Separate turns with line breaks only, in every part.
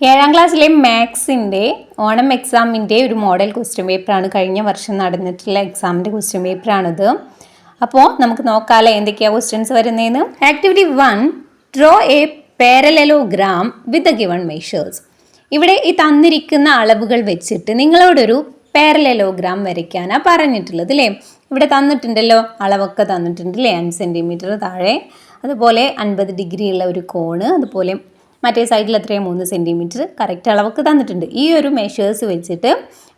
ഏഴാം ക്ലാസ്സിലെ മാത്സിൻ്റെ ഓണം എക്സാമിൻ്റെ ഒരു മോഡൽ ക്വസ്റ്റ്യൻ പേപ്പറാണ്. കഴിഞ്ഞ വർഷം നടന്നിട്ടുള്ള എക്സാമിൻ്റെ ക്വസ്റ്റ്യൻ പേപ്പറാണിത്. അപ്പോൾ നമുക്ക് നോക്കാമല്ലോ എന്തൊക്കെയാണ് ക്വസ്റ്റ്യൻസ് വരുന്നതെന്ന്. Activity 1, draw A parallelogram with the given measures. ഇവിടെ ഈ തന്നിരിക്കുന്ന അളവുകൾ വെച്ചിട്ട് നിങ്ങളോടൊരു പാരലലോഗ്രാം വരയ്ക്കാനാണ് പറഞ്ഞിട്ടുള്ളത് അല്ലേ. ഇവിടെ തന്നിട്ടുണ്ടല്ലോ, അളവൊക്കെ തന്നിട്ടുണ്ട് 5 സെൻറ്റിമീറ്റർ താഴെ, അതുപോലെ 50 ഡിഗ്രി ഉള്ള ഒരു കോണ്, അതുപോലെ മറ്റേ സൈഡിൽ എത്രയും 3 സെൻറ്റിമീറ്റർ കറക്റ്റ് അളവൊക്കെ തന്നിട്ടുണ്ട്. ഈ ഒരു മെഷേഴ്സ് വെച്ചിട്ട്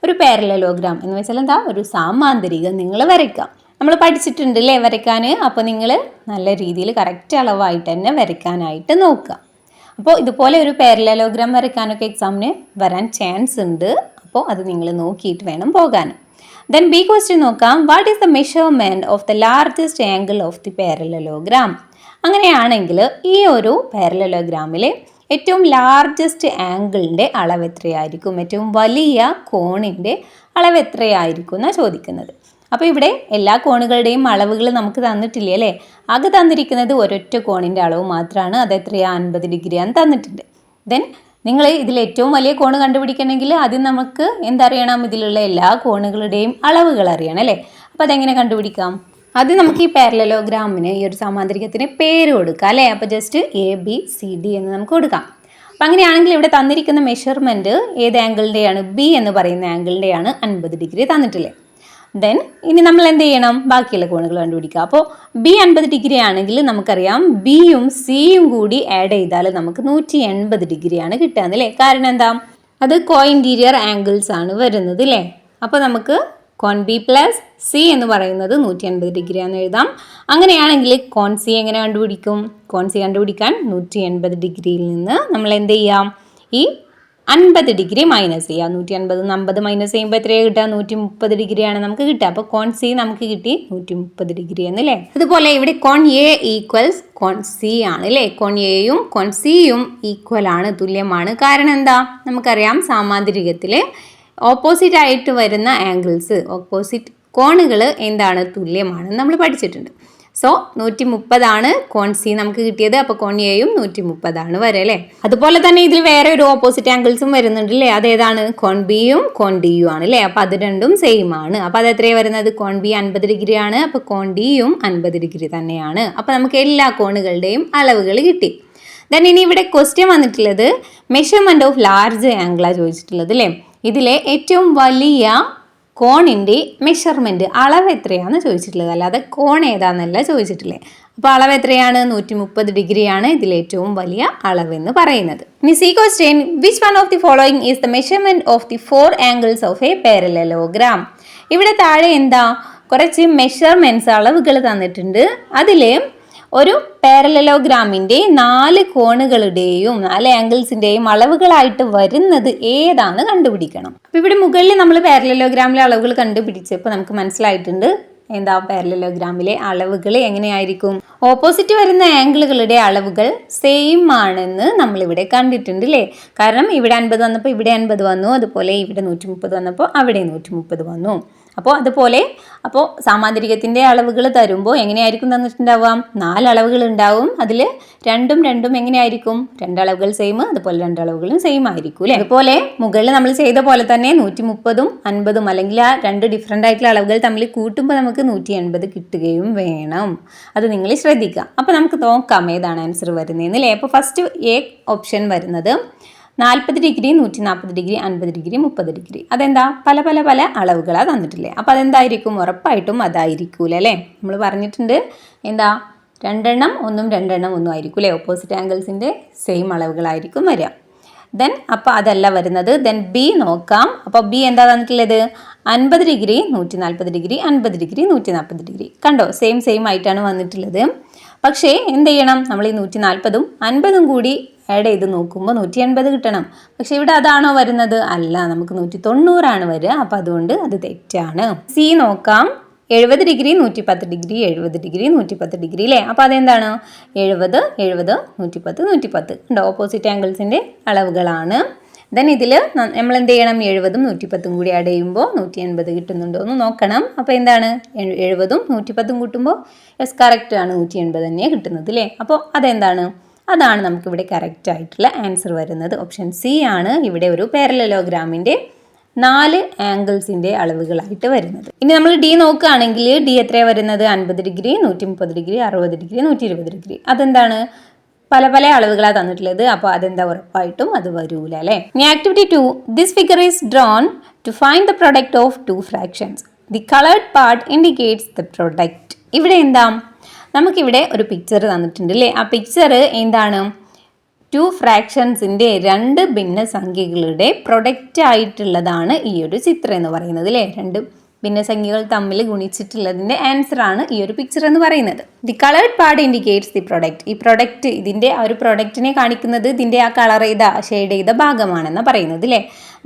ഒരു പാരലലോഗ്രാം എന്ന് വെച്ചാൽ എന്താ, ഒരു സാമാന്തരികം നിങ്ങൾ വരയ്ക്കാം. നമ്മൾ പഠിച്ചിട്ടുണ്ട് അല്ലേ വരയ്ക്കാൻ. അപ്പോൾ നിങ്ങൾ നല്ല രീതിയിൽ കറക്റ്റ് അളവായിട്ട് തന്നെ വരയ്ക്കാനായിട്ട് നോക്കുക. അപ്പോൾ ഇതുപോലെ ഒരു പാരലലോഗ്രാം വരയ്ക്കാനൊക്കെ എക്സാമിന് വരാൻ ചാൻസ് ഉണ്ട്. അപ്പോൾ അത് നിങ്ങൾ നോക്കിയിട്ട് വേണം പോകാൻ. ദെൻ ബി ക്വസ്റ്റ്യൻ നോക്കാം. What is the measurement of the largest angle of the parallelogram? അങ്ങനെയാണെങ്കിൽ ഈ ഒരു പാരലലോഗ്രാമിൽ ഏറ്റവും ലാർജസ്റ്റ് ആംഗിളിൻ്റെ അളവ് എത്രയായിരിക്കും, ഏറ്റവും വലിയ കോണിൻ്റെ അളവ് എത്രയായിരിക്കും എന്നാണ് ചോദിക്കുന്നത്. അപ്പോൾ ഇവിടെ എല്ലാ കോണുകളുടെയും അളവുകൾ നമുക്ക് തന്നിട്ടില്ല അല്ലേ. ആകെ തന്നിരിക്കുന്നത് ഒരൊറ്റ കോണിൻ്റെ അളവ് മാത്രമാണ്. അത് എത്രയാണ്, 50 ഡിഗ്രിയാണ് തന്നിട്ടുണ്ട്. ദെൻ നിങ്ങൾ ഇതിൽ ഏറ്റവും വലിയ കോണ് കണ്ടുപിടിക്കണമെങ്കിൽ ആദ്യം നമുക്ക് എന്തറിയണം, ഇതിലുള്ള എല്ലാ കോണുകളുടെയും അളവുകൾ അറിയണം അല്ലേ. അപ്പോൾ അതെങ്ങനെ കണ്ടുപിടിക്കാം? അത് നമുക്ക് ഈ പാരലലോഗ്രാമിന്, ഈ ഒരു സമാന്തരികത്തിന് പേര് കൊടുക്കാം അല്ലേ. അപ്പോൾ ജസ്റ്റ് ABCD എന്ന് നമുക്ക് കൊടുക്കാം. അപ്പം അങ്ങനെയാണെങ്കിൽ ഇവിടെ തന്നിരിക്കുന്ന മെഷർമെൻറ്റ് ഏത് ആംഗിളിൻ്റെയാണ്, ബി എന്ന് പറയുന്ന ആംഗിളിൻ്റെയാണ് 50 ഡിഗ്രി തന്നിട്ടില്ലേ. ദെൻ ഇനി നമ്മൾ എന്ത് ചെയ്യണം, ബാക്കിയുള്ള കോണുകൾ കണ്ടുപിടിക്കുക. അപ്പോൾ ബി 50 ഡിഗ്രി ആണെങ്കിൽ നമുക്കറിയാം ബിയും സിയും കൂടി ആഡ് ചെയ്താൽ നമുക്ക് 180 ഡിഗ്രിയാണ് കിട്ടുക അല്ലേ. കാരണം എന്താ, അത് കോ ഇൻറ്റീരിയർ ആംഗിൾസ് ആണ് വരുന്നത് അല്ലേ. അപ്പോൾ നമുക്ക് കോൺ ബി പ്ലസ് സി എന്ന് പറയുന്നത് 180 ഡിഗ്രിയാണെന്ന് എഴുതാം. അങ്ങനെയാണെങ്കിൽ കോൺ സി എങ്ങനെ കണ്ടുപിടിക്കും? കോൺ സി കണ്ടുപിടിക്കാൻ 180 ഡിഗ്രിയിൽ നിന്ന് നമ്മൾ എന്ത് ചെയ്യാം, ഈ 50 ഡിഗ്രി മൈനസ് ചെയ്യാം. 180 50 മൈനസ് ചെയ്യുമ്പോൾ എത്രയാണ് കിട്ടുക, 130 ഡിഗ്രിയാണ് നമുക്ക് കിട്ടുക. അപ്പോൾ കോൺ സി നമുക്ക് കിട്ടി 130 ഡിഗ്രി എന്നല്ലേ. അതുപോലെ ഇവിടെ കോൺ എ ഈക്വൽസ് കോൺ സി ആണ് അല്ലേ. കോൺ എയും കോൺ സിയും ഈക്വൽ ആണ്, തുല്യമാണ്. കാരണം എന്താ, നമുക്കറിയാം സാമാന്തരികത്തിൽ ഓപ്പോസിറ്റ് ആയിട്ട് വരുന്ന ആംഗിൾസ്, ഓപ്പോസിറ്റ് കോണുകൾ എന്താണ്, തുല്യമാണ് നമ്മൾ പഠിച്ചിട്ടുണ്ട്. സോ 130 കോൺ സി നമുക്ക് കിട്ടിയത്. അപ്പോൾ കോൺ എയും 130 വരെ അല്ലേ. അതുപോലെ തന്നെ ഇതിൽ വേറെ ഒരു ഓപ്പോസിറ്റ് ആംഗിൾസും വരുന്നുണ്ട് അല്ലേ. അതേതാണ്, കോൺ ബിയും കോൺ ഡിയും ആണ് അല്ലേ. അപ്പോൾ അത് രണ്ടും സെയിം ആണ്. അപ്പോൾ അത് എത്രയാണ് വരുന്നത്, കോൺ ബി 50 ഡിഗ്രിയാണ്, അപ്പോൾ കോൺ ഡിയും 50 ഡിഗ്രി തന്നെയാണ്. അപ്പോൾ നമുക്ക് എല്ലാ കോണുകളുടെയും അളവുകൾ കിട്ടി. ദെൻ ഇനി ഇവിടെ ക്വസ്റ്റ്യൻ വന്നിട്ടുള്ളത് മെഷർമെൻറ്റ് ഓഫ് ലാർജ് ആംഗിളാണ് ചോദിച്ചിട്ടുള്ളത് അല്ലേ. ഇതിലെ ഏറ്റവും വലിയ കോണിൻ്റെ മെഷർമെൻറ്റ് അളവ് എത്രയാണെന്ന് ചോദിച്ചിട്ടുള്ളത്, അല്ലാതെ കോൺ ഏതാണെന്നല്ല ചോദിച്ചിട്ടില്ലേ. അപ്പോൾ അളവ് എത്രയാണ്, 130 ഡിഗ്രിയാണ് ഇതിലെ ഏറ്റവും വലിയ അളവെന്ന് പറയുന്നത്. ഇനി C question, which one of the following is the measurement of the 4 angles of A parallelogram? ഇവിടെ താഴെ എന്താ, കുറച്ച് മെഷർമെൻറ്റ്സ് അളവുകൾ തന്നിട്ടുണ്ട്. അതിൽ ഒരു പാരലലോഗ്രാമിൻ്റെ 4 കോണുകളുടെയും 4 ആംഗിൾസിൻ്റെയും അളവുകളായിട്ട് വരുന്നത് ഏതാന്ന് കണ്ടുപിടിക്കണം. അപ്പോൾ ഇവിടെ മുകളിൽ നമ്മൾ പാരലലോഗ്രാമിലെ അളവുകൾ കണ്ടുപിടിച്ചപ്പോൾ നമുക്ക് മനസ്സിലായിട്ടുണ്ട് എന്താ, പാരലലോഗ്രാമിലെ അളവുകൾ എങ്ങനെയായിരിക്കും, ഓപ്പോസിറ്റ് വരുന്ന ആംഗിളുകളുടെ അളവുകൾ സെയിം ആണെന്ന് നമ്മളിവിടെ കണ്ടിട്ടുണ്ട് അല്ലേ. കാരണം ഇവിടെ 50 വന്നപ്പോൾ ഇവിടെ 50 വന്നു, അതുപോലെ ഇവിടെ 130 വന്നപ്പോൾ അവിടെ 130 വന്നു. അപ്പോൾ സാമാന്തരികത്തിൻ്റെ അളവുകൾ തരുമ്പോൾ എങ്ങനെയായിരിക്കും തന്നിട്ടുണ്ടാവുക, 4 അളവുകൾ ഉണ്ടാവും. അതിൽ രണ്ടും എങ്ങനെയായിരിക്കും, 2 അളവുകൾ സെയിം, അതുപോലെ 2 അളവുകളും സെയിം ആയിരിക്കും അല്ലേ. അതുപോലെ മുകളിൽ നമ്മൾ ചെയ്ത പോലെ തന്നെ 130ഉം 50ഉം അല്ലെങ്കിൽ ആ 2 ഡിഫറെൻ്റ് ആയിട്ടുള്ള അളവുകൾ തമ്മിൽ കൂട്ടുമ്പോൾ നമുക്ക് 180 കിട്ടുകയും വേണം. അത് നിങ്ങൾ ശ്രദ്ധിക്കുക. അപ്പോൾ നമുക്ക് നോക്കാം ഏതാണ് ആൻസർ വരുന്നതെന്ന് അല്ലേ. അപ്പോൾ ഫസ്റ്റ് എ ഓപ്ഷൻ വരുന്നത് 40 ഡിഗ്രി 140 ഡിഗ്രി 50 ഡിഗ്രി 30 ഡിഗ്രി. അതെന്താ, പല അളവുകളാണ് തന്നിട്ടില്ലേ. അപ്പോൾ അതെന്തായിരിക്കും, ഉറപ്പായിട്ടും അതായിരിക്കൂല അല്ലേ. നമ്മൾ പറഞ്ഞിട്ടുണ്ട് എന്താ, 2 എണ്ണം 1 ആയിരിക്കും അല്ലേ. ഓപ്പോസിറ്റ് ആംഗിൾസിൻ്റെ സെയിം അളവുകളായിരിക്കും വരിക. ദെൻ അപ്പോൾ അതല്ല വരുന്നത്. ദെൻ ബി നോക്കാം. അപ്പോൾ ബി എന്താ തന്നിട്ടുള്ളത്, 50 ഡിഗ്രി 140 ഡിഗ്രി 50 ഡിഗ്രി 140 ഡിഗ്രി. കണ്ടോ, സെയിം ആയിട്ടാണ് വന്നിട്ടുള്ളത്. പക്ഷേ എന്ത് ചെയ്യണം, നമ്മൾ ഈ 140ഉം 50ഉം കൂടി ആഡ് ചെയ്ത് നോക്കുമ്പോൾ 180 കിട്ടണം. പക്ഷേ ഇവിടെ അതാണോ വരുന്നത്, അല്ല, നമുക്ക് 190 വരിക. അപ്പോൾ അതുകൊണ്ട് അത് തെറ്റാണ്. സി നോക്കാം. 70 ഡിഗ്രി 110 ഡിഗ്രി 70 ഡിഗ്രി 110 ഡിഗ്രി അല്ലേ. അപ്പോൾ അതെന്താണ്, 70 110 110 ഉണ്ടോ, ഓപ്പോസിറ്റ് ആംഗിൾസിൻ്റെ അളവുകളാണ്. ദെൻ ഇതിൽ നമ്മൾ എന്ത് ചെയ്യണം, 70ഉം 110ഉം കൂടി ആഡ് ചെയ്യുമ്പോൾ 180 കിട്ടുന്നുണ്ടോ എന്ന് നോക്കണം. അപ്പോൾ എന്താണ്, 70ഉം 110ഉം കൂട്ടുമ്പോൾ യെസ് കറക്റ്റ് ആണ്, 180 തന്നെയാണ് കിട്ടുന്നത് അല്ലേ. അപ്പോൾ അതെന്താണ്, അതാണ് നമുക്കിവിടെ കറക്റ്റ് ആയിട്ടുള്ള ആൻസർ വരുന്നത്. ഓപ്ഷൻ സി ആണ് ഇവിടെ ഒരു പാരലലോഗ്രാമിൻ്റെ 4 ആംഗിൾസിൻ്റെ അളവുകളായിട്ട് വരുന്നത്. ഇനി നമ്മൾ ഡി നോക്കുകയാണെങ്കിൽ ഡി എത്രയാണ് വരുന്നത്? 50 ഡിഗ്രി, 130 ഡിഗ്രി, 60 ഡിഗ്രി, 120 ഡിഗ്രി. അതെന്താണ്? പല പല അളവുകളാണ് തന്നിട്ടുള്ളത്. അപ്പോൾ അതെന്താ ഉറപ്പായിട്ടും അത് വരൂല അല്ലേ. ഇനി activity 2, this figure is drawn to find the product of 2 fractions. The coloured part indicates the product. ഇവിടെ എന്താ? നമുക്കിവിടെ ഒരു പിക്ചർ തന്നിട്ടുണ്ട് അല്ലേ. ആ പിക്ചർ എന്താണ്? 2 ഫ്രാക്ഷൻസിൻ്റെ 2 ഭിന്നസംഖ്യകളുടെ പ്രൊഡക്റ്റ് ആയിട്ടുള്ളതാണ് ഈ ഒരു ചിത്രം എന്ന് പറയുന്നത് അല്ലേ. 2 ഭിന്നസംഖ്യകൾ തമ്മിൽ ഗുണിച്ചിട്ടുള്ളതിൻ്റെ ആൻസർ ആണ് ഈ ഒരു പിക്ചർ എന്ന് പറയുന്നത്. The coloured part indicates the product. ഈ പ്രൊഡക്റ്റ് ഇതിൻ്റെ ആ ഒരു പ്രൊഡക്റ്റിനെ കാണിക്കുന്നത് ഇതിൻ്റെ ആ കളർ ചെയ്ത ഷെയ്ഡ് ചെയ്ത ഭാഗമാണെന്ന് പറയുന്നത് അല്ലേ.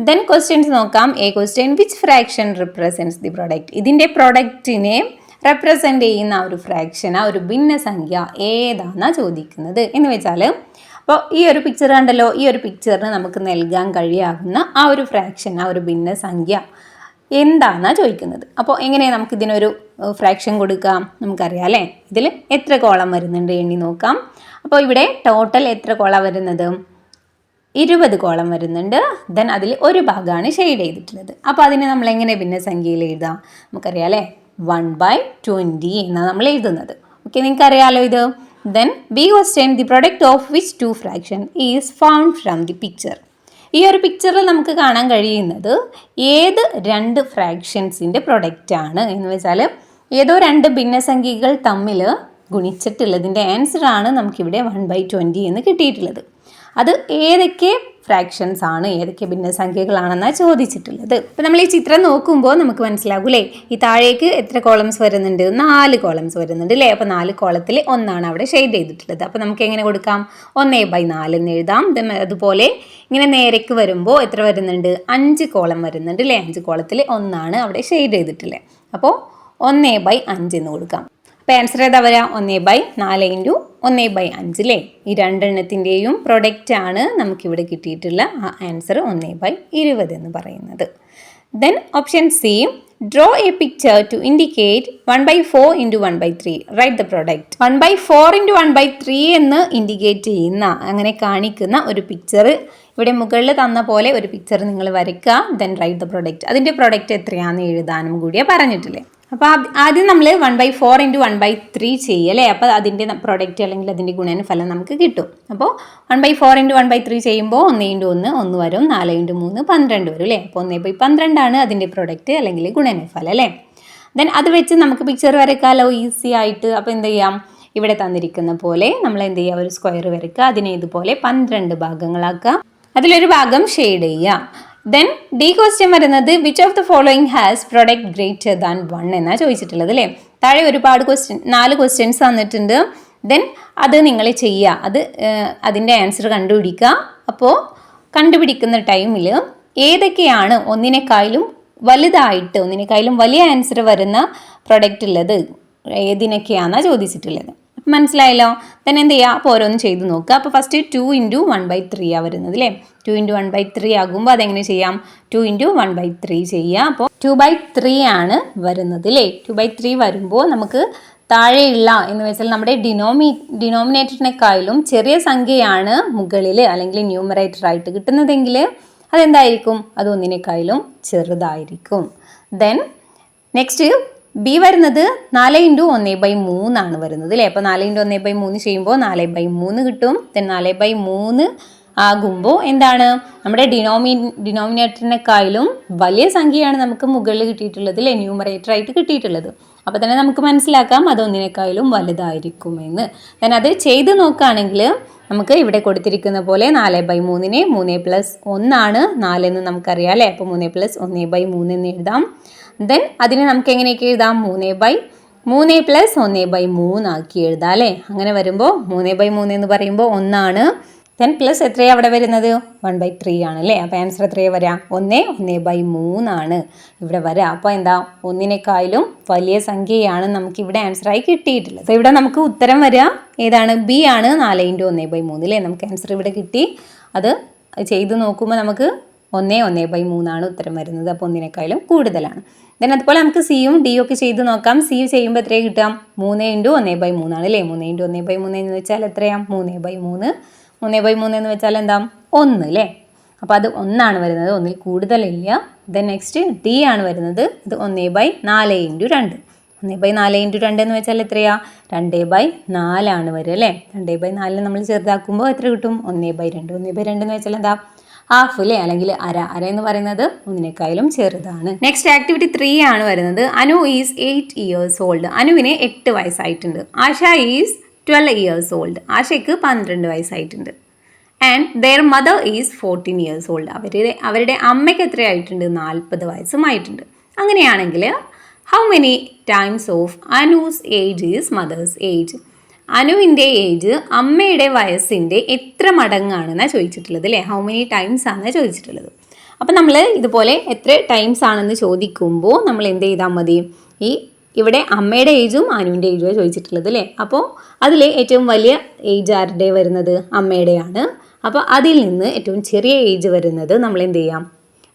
ദെൻ ക്വസ്റ്റ്യൻസ് നോക്കാം. A question, which fraction represents the product. ഇതിൻ്റെ പ്രൊഡക്റ്റിനെ റെപ്രസെൻ്റ് ചെയ്യുന്ന ആ ഒരു ഫ്രാക്ഷൻ, ആ ഒരു ഭിന്നസംഖ്യ ഏതാണെന്നാണ് ചോദിക്കുന്നത്. എന്ന് വെച്ചാൽ അപ്പോൾ ഈ ഒരു പിക്ചർ കണ്ടല്ലോ, ഈ ഒരു പിക്ചറിന് നമുക്ക് നൽകാൻ കഴിയാവുന്ന ആ ഒരു ഫ്രാക്ഷൻ, ആ ഒരു ഭിന്നസംഖ്യ എന്താണെന്നാണ് ചോദിക്കുന്നത്. അപ്പോൾ എങ്ങനെയാണ് നമുക്ക് ഇതിനൊരു ഫ്രാക്ഷൻ കൊടുക്കാം? നമുക്കറിയാം അല്ലേ. ഇതിൽ എത്ര കോളം വരുന്നുണ്ട് എണ്ണി നോക്കാം. അപ്പോൾ ഇവിടെ ടോട്ടൽ എത്ര കോളം വരുന്നത്? 20 കോളം വരുന്നുണ്ട്. ദെൻ അതിൽ ഒരു ഭാഗമാണ് ഷെയ്ഡ് ചെയ്തിട്ടുള്ളത്. അപ്പോൾ അതിനെ നമ്മൾ എങ്ങനെ ഭിന്നസംഖ്യയിൽ എഴുതാം? നമുക്കറിയാം അല്ലേ, 1/20 എന്നാണ് നമ്മൾ എഴുതുന്നത്. ഓക്കെ, നിങ്ങൾക്കറിയാലോ ഇത്. Then B question, the product of which 2 fraction is found from the picture. ഈ ഒരു പിക്ചറിൽ നമുക്ക് കാണാൻ കഴിയുന്നത് ഏത് 2 ഫ്രാക്ഷൻസിൻ്റെ പ്രൊഡക്റ്റാണ് എന്ന് വെച്ചാൽ ഏതോ 2 ഭിന്നസംഖ്യകൾ തമ്മിൽ ഗുണിച്ചിട്ടുള്ളതിൻ്റെ ആൻസറാണ് നമുക്കിവിടെ 1/20 എന്ന് കിട്ടിയിട്ടുള്ളത്. അത് ഏതൊക്കെ ഫ്രാക്ഷൻസ് ആണ്, ഏതൊക്കെ ഭിന്നസംഖ്യകളാണെന്നാണ് ചോദിച്ചിട്ടുള്ളത്. അപ്പോൾ നമ്മൾ ഈ ചിത്രം നോക്കുമ്പോൾ നമുക്ക് മനസ്സിലാകൂലേ, ഈ താഴേക്ക് എത്ര കോളംസ് വരുന്നുണ്ട്? 4 കോളംസ് വരുന്നുണ്ട് അല്ലേ. അപ്പോൾ 4 കോളത്തിൽ ഒന്നാണ് അവിടെ ഷെയ്ഡ് ചെയ്തിട്ടുള്ളത്. അപ്പോൾ നമുക്ക് എങ്ങനെ കൊടുക്കാം? 1/4 എന്ന് എഴുതാം. അതുപോലെ ഇങ്ങനെ നേരേക്ക് വരുമ്പോൾ എത്ര വരുന്നുണ്ട്? 5 കോളം വരുന്നുണ്ട് അല്ലേ. 5 കോളത്തിൽ ഒന്നാണ് അവിടെ ഷെയ്ഡ് ചെയ്തിട്ടുള്ളത്. അപ്പോൾ 1/5 എന്ന് കൊടുക്കാം. അപ്പോൾ ആൻസർ ഏതാ വരിക? 1/4 × 1/5 അല്ലേ. ഈ 2 എണ്ണത്തിൻ്റെയും പ്രൊഡക്റ്റാണ് നമുക്കിവിടെ കിട്ടിയിട്ടുള്ള ആ ആൻസർ 1/20 എന്ന് പറയുന്നത്. Then option C, draw a picture to indicate 1/4 × 1/3. Write the product. 1/4 × 1/3 എന്ന് ഇൻഡിക്കേറ്റ് ചെയ്യുന്ന, അങ്ങനെ കാണിക്കുന്ന ഒരു പിക്ചർ ഇവിടെ മുകളിൽ തന്ന പോലെ ഒരു പിക്ചർ നിങ്ങൾ വരയ്ക്കുക. Then right the product. അതിൻ്റെ പ്രൊഡക്റ്റ് എത്രയാണെന്ന് എഴുതാനും കൂടിയാണ് പറഞ്ഞിട്ടില്ലേ. അപ്പോൾ ആദ്യം നമ്മൾ 1/4 × 1/3 ചെയ്യല്ലേ. അപ്പോൾ അതിൻ്റെ പ്രൊഡക്റ്റ് അല്ലെങ്കിൽ അതിൻ്റെ ഗുണനഫലം നമുക്ക് കിട്ടും. അപ്പോൾ 1/4 × 1/3 ചെയ്യുമ്പോൾ 1 × 1 1 വരും, 4 × 3 12 വരും അല്ലേ. അപ്പോൾ 1/12 ആണ് അതിൻ്റെ പ്രൊഡക്റ്റ് അല്ലെങ്കിൽ ഗുണനഫലം അല്ലേ. ദെൻ അത് വെച്ച് നമുക്ക് പിക്ചർ വരയ്ക്കാമല്ലോ ഈസി ആയിട്ട്. അപ്പോൾ എന്ത് ചെയ്യാം? ഇവിടെ തന്നിരിക്കുന്ന പോലെ നമ്മൾ എന്ത് ചെയ്യുക? ഒരു സ്ക്വയർ വരയ്ക്കുക. അതിനെ ഇതുപോലെ 12 ഭാഗങ്ങളാക്കുക. അതിലൊരു ഭാഗം ഷെയ്ഡ് ചെയ്യുക. ദെൻ ഡി ക്വസ്റ്റ്യൻ വരുന്നത് which of the following has product greater than 1 എന്നാണ് ചോദിച്ചിട്ടുള്ളത് അല്ലേ. താഴെ ഒരുപാട് 4 ക്വസ്റ്റ്യൻസ് തന്നിട്ടുണ്ട്. ദെൻ അത് നിങ്ങൾ ചെയ്യുക, അതിൻ്റെ ആൻസർ കണ്ടുപിടിക്കുക. അപ്പോൾ കണ്ടുപിടിക്കുന്ന ടൈമിൽ ഏതൊക്കെയാണ് ഒന്നിനേക്കാളും വലുതായിട്ട്, ഒന്നിനേക്കാളും വലിയ ആൻസർ വരുന്ന പ്രൊഡക്റ്റ് ഉള്ളത് ഏതിനൊക്കെയാണെന്നാണ് ചോദിച്ചിട്ടുള്ളത്. മനസ്സിലായല്ലോ. ദെൻ എന്ത് ചെയ്യുക? അപ്പോൾ ഓരോന്ന് ചെയ്ത് നോക്കുക. അപ്പോൾ ഫസ്റ്റ് 2 × 1/3 വരുന്നത് അല്ലേ. 2 × 1/3 ആകുമ്പോൾ അതെങ്ങനെ ചെയ്യാം? 2 × 1/3 ചെയ്യുക. അപ്പോൾ 2/3 ആണ് വരുന്നത് അല്ലേ. 2/3 വരുമ്പോൾ നമുക്ക് താഴെയുള്ള എന്ന് വെച്ചാൽ നമ്മുടെ ഡിനോമിനേറ്ററിനെക്കാളും ചെറിയ സംഖ്യയാണ് മുകളിൽ അല്ലെങ്കിൽ ന്യൂമറേറ്റർ ആയിട്ട് കിട്ടുന്നതെങ്കിൽ അതെന്തായിരിക്കും? അത് ഒന്നിനേക്കാളും ചെറുതായിരിക്കും. ദെൻ നെക്സ്റ്റ് ബി വരുന്നത് 4 × 1/3 ആണ് വരുന്നത് അല്ലേ. അപ്പോൾ 4 × 1/3 ചെയ്യുമ്പോൾ 4/3 കിട്ടും. ദെൻ 4/3 ആകുമ്പോൾ എന്താണ്? നമ്മുടെ ഡിനോമിനേറ്ററിനെക്കാളും വലിയ സംഖ്യയാണ് നമുക്ക് മുകളിൽ കിട്ടിയിട്ടുള്ളത് അല്ലേ, ന്യൂമറേറ്റർ ആയിട്ട് കിട്ടിയിട്ടുള്ളത്. അപ്പോൾ തന്നെ നമുക്ക് മനസ്സിലാക്കാം അത് ഒന്നിനേക്കാളും വലുതായിരിക്കുമെന്ന്. ദെൻ അത് ചെയ്ത് നോക്കുകയാണെങ്കിൽ നമുക്ക് ഇവിടെ കൊടുത്തിരിക്കുന്ന പോലെ 4/3 3 + 1 ആണ് 4 എന്ന് നമുക്കറിയാം അല്ലേ. അപ്പോൾ 3 + 1/3 എന്ന് എഴുതാം. ദെൻ അതിനെ നമുക്ക് എങ്ങനെയൊക്കെ എഴുതാം? 3 + 1/3 ആക്കി എഴുതാം അല്ലേ. അങ്ങനെ വരുമ്പോൾ 3/3 എന്ന് പറയുമ്പോൾ 1 ആണ്. ദെൻ പ്ലസ് എത്രയാണ് അവിടെ വരുന്നത്? 1/3 ആണ് അല്ലേ. അപ്പോൾ ആൻസർ എത്രയാണ് വരിക? 1/3 ആണ് ഇവിടെ വരിക. അപ്പോൾ എന്താ? ഒന്നിനേക്കാളും വലിയ സംഖ്യയാണ് നമുക്കിവിടെ ആൻസറായി കിട്ടിയിട്ടുള്ളത്. അപ്പോൾ ഇവിടെ നമുക്ക് ഉത്തരം വരിക ഏതാണ്? ബി ആണ്, 4 × 1/3 അല്ലേ. നമുക്ക് ആൻസർ ഇവിടെ കിട്ടി. അത് ചെയ്ത് നോക്കുമ്പോൾ നമുക്ക് 1/3 ഉത്തരം വരുന്നത്. അപ്പോൾ 1 കൂടുതലാണ്. ദെൻ അതുപോലെ നമുക്ക് സിയും ഡിയും ഒക്കെ ചെയ്ത് നോക്കാം. സി ചെയ്യുമ്പോൾ എത്രയാണ് കിട്ടാം? 3 × 1/3 അല്ലേ? 3 × 1/3 എന്ന് വെച്ചാൽ എത്രയാണ്? 3/3. 3/3 എന്ന് വെച്ചാൽ എന്താ? 1 അല്ലേ? അപ്പോൾ അത് 1 വരുന്നത്, 1 കൂടുതലില്ല. ദെൻ നെക്സ്റ്റ് ഡി ആണ് വരുന്നത്. ഇത് 1/4 × 2. 1/4 × 2 എന്ന് വെച്ചാൽ എത്രയാ? 2/4 വരും അല്ലേ? 2/4 നമ്മൾ ചെറുതാക്കുമ്പോൾ എത്ര കിട്ടും? 1/2. 1/2 എന്ന് വെച്ചാൽ എന്താ? ഹാഫ് അല്ലേ? അല്ലെങ്കിൽ അര. അര എന്ന് പറയുന്നത് 1 ചെറുതാണ്. നെക്സ്റ്റ് ആക്ടിവിറ്റി 3 ആണ് വരുന്നത്. Anu is 8 years old. അനുവിന് 8 വയസ്സായിട്ടുണ്ട്. Asha is 12 years old. ആശയ്ക്ക് 12 വയസ്സായിട്ടുണ്ട്. And their mother is 14 years old. അവരുടെ അമ്മയ്ക്ക് എത്രയായിട്ടുണ്ട്? 40 വയസ്സുമായിട്ടുണ്ട്. അങ്ങനെയാണെങ്കിൽ how many times of Anu's age is mother's age? അനുവിൻ്റെ ഏജ് അമ്മയുടെ വയസ്സിൻ്റെ എത്ര മടങ്ങാണെന്നാണ് ചോദിച്ചിട്ടുള്ളത് അല്ലേ? ഹൗ മെനി ടൈംസ് ആണെന്ന് ചോദിച്ചിട്ടുള്ളത്. അപ്പോൾ നമ്മൾ ഇതുപോലെ എത്ര ടൈംസ് ആണെന്ന് ചോദിക്കുമ്പോൾ നമ്മൾ എന്ത് ചെയ്താൽ മതി? ഇവിടെ അമ്മയുടെ ഏജും അനുവിൻ്റെ ഏജുമാണ് ചോദിച്ചിട്ടുള്ളത് അല്ലേ? അപ്പോൾ അതിൽ ഏറ്റവും വലിയ ഏജ് ആരുടെ വരുന്നത്? അമ്മയുടെയാണ്. അപ്പോൾ അതിൽ നിന്ന് ഏറ്റവും ചെറിയ ഏജ് വരുന്നത് നമ്മൾ എന്ത് ചെയ്യാം?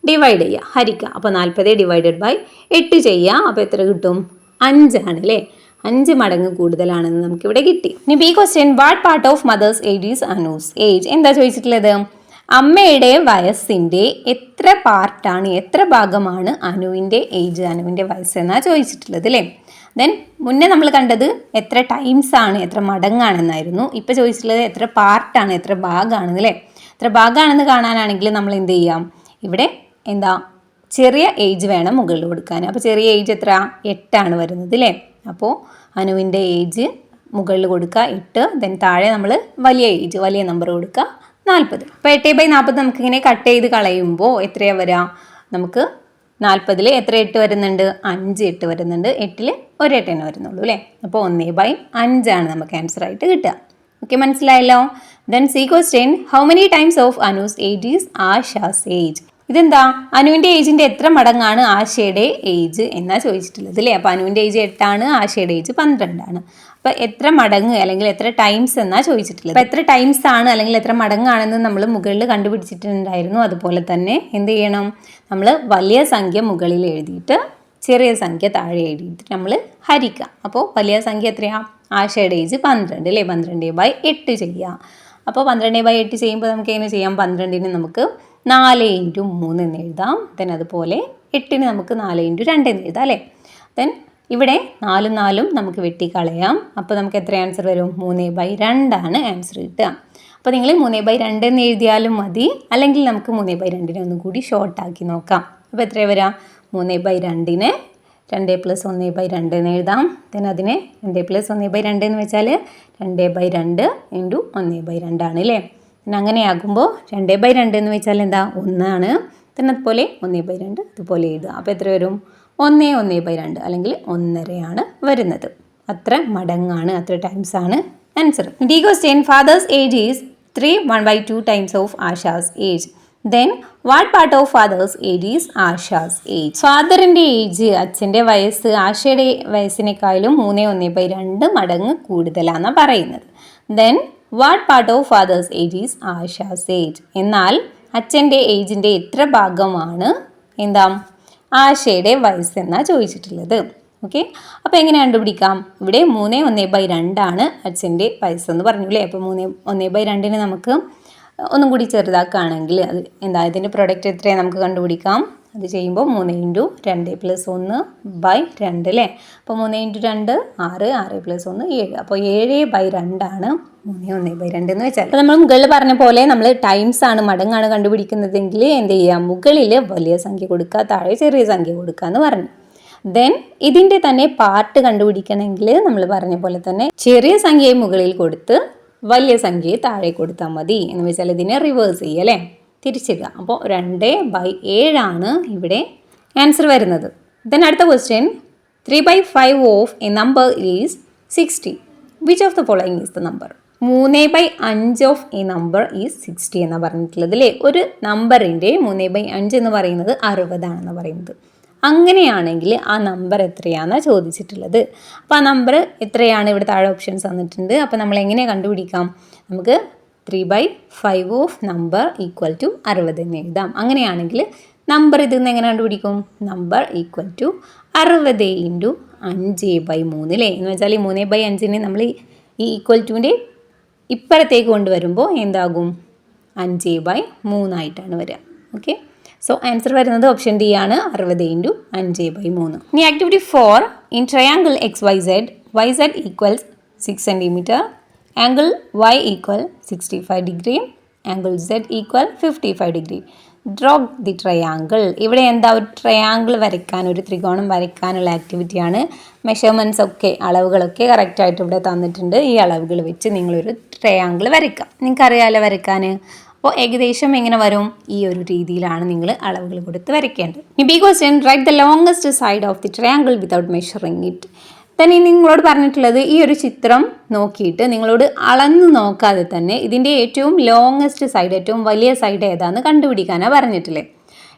ഡിവൈഡ് ചെയ്യുക, ഹരിക്കുക. അപ്പോൾ 40/8 ചെയ്യുക. അപ്പോൾ എത്ര കിട്ടും? 5 ആണ് അല്ലേ? 5 മടങ്ങ് കൂടുതലാണെന്ന് നമുക്കിവിടെ കിട്ടി. ഇനി B question, what part of mothers age is Anu's age? എന്താ ചോദിച്ചിട്ടുള്ളത്? അമ്മയുടെ വയസ്സിൻ്റെ എത്ര പാർട്ടാണ്, എത്ര ഭാഗമാണ് അനുവിൻ്റെ ഏജ്, അനുവിൻ്റെ വയസ്സ് എന്നാണ് ചോദിച്ചിട്ടുള്ളത് അല്ലേ? ദെൻ മുന്നേ നമ്മൾ കണ്ടത് എത്ര ടൈംസ് ആണ്, എത്ര മടങ്ങാണെന്നായിരുന്നു. ഇപ്പോൾ ചോദിച്ചിട്ടുള്ളത് എത്ര പാർട്ടാണ്, എത്ര ഭാഗമാണെന്ന് അല്ലേ? എത്ര ഭാഗമാണെന്ന് കാണാനാണെങ്കിൽ നമ്മൾ എന്ത് ചെയ്യാം? ഇവിടെ എന്താ? ചെറിയ ഏജ് വേണം മുകളിൽ കൊടുക്കാൻ. അപ്പോൾ ചെറിയ ഏജ് എത്ര? 8 ആണ് വരുന്നത് അല്ലേ? അപ്പോൾ അനുവിൻ്റെ ഏജ് മുകളിൽ കൊടുക്കുക 8. ദെൻ താഴെ നമ്മൾ വലിയ ഏജ്, വലിയ നമ്പർ കൊടുക്കുക 40. അപ്പോൾ 8/40 നമുക്കിങ്ങനെ കട്ട് ചെയ്ത് കളയുമ്പോൾ എത്രയാണ് വരിക? നമുക്ക് 40 എത്ര 8 വരുന്നുണ്ട്? 5 8 വരുന്നുണ്ട്. 8 ഒരു 8 തന്നെ വരുന്നുള്ളൂ അല്ലേ? അപ്പോൾ 1/5 ആണ് നമുക്ക് ആൻസർ ആയിട്ട് കിട്ടുക. ഓക്കെ, മനസ്സിലായല്ലോ? Then C question, how many times of Anu's age is Asha's age? ഇതെന്താ? അനുവിൻ്റെ ഏജിൻ്റെ എത്ര മടങ്ങാണ് ആശയുടെ ഏജ് എന്നാ ചോദിച്ചിട്ടുള്ളത് അല്ലേ? അപ്പോൾ അനുവിൻ്റെ ഏജ് 8 ആണ്, ആശയുടെ ഏജ് 12 ആണ്. അപ്പോൾ എത്ര മടങ്ങ് അല്ലെങ്കിൽ എത്ര ടൈംസ് എന്നാ ചോദിച്ചിട്ടുള്ളത്. അപ്പോൾ എത്ര ടൈംസ് ആണ് അല്ലെങ്കിൽ എത്ര മടങ്ങാണെന്ന് നമ്മൾ മുകളിൽ കണ്ടുപിടിച്ചിട്ടുണ്ടായിരുന്നു. അതുപോലെ തന്നെ എന്ത് ചെയ്യണം? നമ്മൾ വലിയ സംഖ്യ മുകളിൽ എഴുതിയിട്ട് ചെറിയ സംഖ്യ താഴെ എഴുതിയിട്ട് നമ്മൾ ഹരിക്കുക. അപ്പോൾ വലിയ സംഖ്യ എത്രയാണ്? ആശയുടെ ഏജ് 12 അല്ലേ? 12/8 ചെയ്യുക. അപ്പോൾ 12/8 ചെയ്യുമ്പോൾ നമുക്ക് എങ്ങനെ ചെയ്യാം? 12ന് നമുക്ക് 4 × 3 എന്ന് എഴുതാം. ദെൻ അതുപോലെ 8ന് നമുക്ക് 4 × 2 എന്ന് എഴുതാം അല്ലേ? ദെൻ ഇവിടെ 4 നമുക്ക് വെട്ടിക്കളയാം. അപ്പോൾ നമുക്ക് എത്ര ആൻസർ വരും? 3/2 ആണ് ആൻസർ കിട്ടുക. അപ്പോൾ നിങ്ങൾ 3/2 എന്ന് എഴുതിയാലും മതി, അല്ലെങ്കിൽ നമുക്ക് 3/2നെ ഒന്നും കൂടി ഷോർട്ടാക്കി നോക്കാം. അപ്പോൾ എത്രയാണ് വരിക? 3/2നെ 2 + 1/2 എന്ന് എഴുതാം. ദെൻ അതിനെ 2 + 1/2 എന്ന് വെച്ചാൽ 2/2 × 1/2 ആണ് അല്ലേ? പിന്നെ അങ്ങനെയാകുമ്പോൾ 2/2 എന്ന് വെച്ചാൽ എന്താ? 1 ആണ്. then അതുപോലെ 1/2 ഇതുപോലെ എഴുതുക. അപ്പോൾ എത്ര വരും? 1/2 അല്ലെങ്കിൽ 1.5 ആണ് വരുന്നത്. അത്ര മടങ്ങാണ്, അത്ര ടൈംസ് ആണ് answer. D question, father's age is 3 1/2 times of Asha's age. Then what part of father's age is Asha's age? ഫാദറിൻ്റെ ഏജ്, അച്ഛൻ്റെ വയസ്സ് ആശയുടെ വയസ്സിനേക്കാളും 3/1/2 മടങ്ങ് കൂടുതലാണെന്നാണ് പറയുന്നത്. Then what part of father's age is Asha's age? എന്നാൽ അച്ഛൻ്റെ ഏജിൻ്റെ എത്ര ഭാഗമാണ് എന്താ ആശയുടെ വയസ്സ് എന്നാണ് ചോദിച്ചിട്ടുള്ളത്. ഓക്കെ, അപ്പോൾ എങ്ങനെ കണ്ടുപിടിക്കാം? ഇവിടെ 3/1/2 ആണ് അച്ഛൻ്റെ വയസ്സെന്ന് പറഞ്ഞില്ലേ? അപ്പോൾ 3/1/2ന് നമുക്ക് ഒന്നും കൂടി ചെറുതാക്കുകയാണെങ്കിൽ അത് എന്താ? ഇതിൻ്റെ പ്രൊഡക്റ്റ് എത്രയാണ് നമുക്ക് കണ്ടുപിടിക്കാം. അത് ചെയ്യുമ്പോൾ 3 × 2 + 1/2 അല്ലേ? അപ്പോൾ 3 × 2 6, 6 + 1 7. അപ്പോൾ 7/2 ആണ് 3/1/2 എന്ന് വെച്ചാൽ. അപ്പോൾ നമ്മൾ മുകളിൽ പറഞ്ഞ പോലെ നമ്മൾ ടൈംസ് ആണ്, മടങ്ങാണ് കണ്ടുപിടിക്കുന്നതെങ്കിൽ എന്ത് ചെയ്യാം? മുകളിൽ വലിയ സംഖ്യ കൊടുക്കുക, താഴെ ചെറിയ സംഖ്യ കൊടുക്കുക എന്ന് പറഞ്ഞു. ദെൻ ഇതിൻ്റെ തന്നെ പാർട്ട് കണ്ടുപിടിക്കണമെങ്കിൽ നമ്മൾ പറഞ്ഞ പോലെ തന്നെ ചെറിയ സംഖ്യയെ മുകളിൽ കൊടുത്ത് വലിയ സംഖ്യയെ താഴെ കൊടുത്താൽ മതി. എന്ന് വെച്ചാൽ ഇതിനെ റിവേഴ്സ് ചെയ്യുക അല്ലേ? തിരിച്ചിടുക. അപ്പോൾ 2/7 ആണ് ഇവിടെ ആൻസർ വരുന്നത്. ദെൻ അടുത്ത question, 3/5 of A number is 60. Which of the following is the number? 3/5 of A number is 60 എന്നാണ് പറഞ്ഞിട്ടുള്ളത് അല്ലേ? ഒരു നമ്പറിൻ്റെ 3/5 എന്ന് പറയുന്നത് 60 ആണെന്ന് പറയുന്നത്. അങ്ങനെയാണെങ്കിൽ ആ നമ്പർ എത്രയാണെന്നാണ് ചോദിച്ചിട്ടുള്ളത്. അപ്പോൾ ആ നമ്പർ എത്രയാണ്? ഇവിടെ താഴെ ഓപ്ഷൻസ് തന്നിട്ടുണ്ട്. അപ്പോൾ നമ്മൾ എങ്ങനെ കണ്ടുപിടിക്കാം? നമുക്ക് 3/5 ഓഫ് നമ്പർ ഈക്വൽ ടു 60 എന്ന് എഴുതാം. അങ്ങനെയാണെങ്കിൽ നമ്പർ ഇതിൽ നിന്ന് എങ്ങനെ കണ്ടുപിടിക്കും? നമ്പർ ഈക്വൽ ടു 60 ഇൻറ്റു 5/3 അല്ലേ? എന്ന് വെച്ചാൽ ഈ 3/5 നമ്മൾ ഈ ഈക്വൽ ടുവിൻ്റെ ഇപ്പുറത്തേക്ക് കൊണ്ടുവരുമ്പോൾ എന്താകും? 5/3 ആയിട്ടാണ് വരിക. ഓക്കെ, സോ ആൻസർ വരുന്നത് ഓപ്ഷൻ ഡി ആണ്, 60 ഇൻറ്റു 5/3. ഇനി activity 4, in triangle YZ equals 6 centimetre, angle Y equal 65 degree, angle Z equal 55 degree. Draw the triangle. ഇവിടെ എന്താ? ഒരു ട്രയാങ്കിൾ വരയ്ക്കാൻ, ഒരു ത്രികോണം വരയ്ക്കാനുള്ള ആക്ടിവിറ്റിയാണ്. മെഷർമെൻറ്റ്സ് ഒക്കെ, അളവുകളൊക്കെ കറക്റ്റായിട്ട് ഇവിടെ തന്നിട്ടുണ്ട്. ഈ അളവുകൾ വെച്ച് നിങ്ങളൊരു ട്രയാങ്കിൾ വരയ്ക്കാം. നിങ്ങൾക്കറിയാമല്ലോ വരയ്ക്കാൻ. അപ്പോൾ ഏകദേശം എങ്ങനെ വരും? ഈ ഒരു രീതിയിലാണ് നിങ്ങൾ അളവുകൾ കൊടുത്ത് വരയ്ക്കേണ്ടത്. ഇനി B question, write the longest side of the triangle without measuring it. തന്നെ നിങ്ങളോട് പറഞ്ഞിട്ടുള്ളത് ഈ ഒരു ചിത്രം നോക്കിയിട്ട് നിങ്ങളോട് അളന്ന് നോക്കാതെ തന്നെ ഇതിൻ്റെ ഏറ്റവും ലോങ്ങസ്റ്റ് സൈഡ്, ഏറ്റവും വലിയ സൈഡ് ഏതാണെന്ന് കണ്ടുപിടിക്കാനാണ് പറഞ്ഞിട്ടില്ലേ.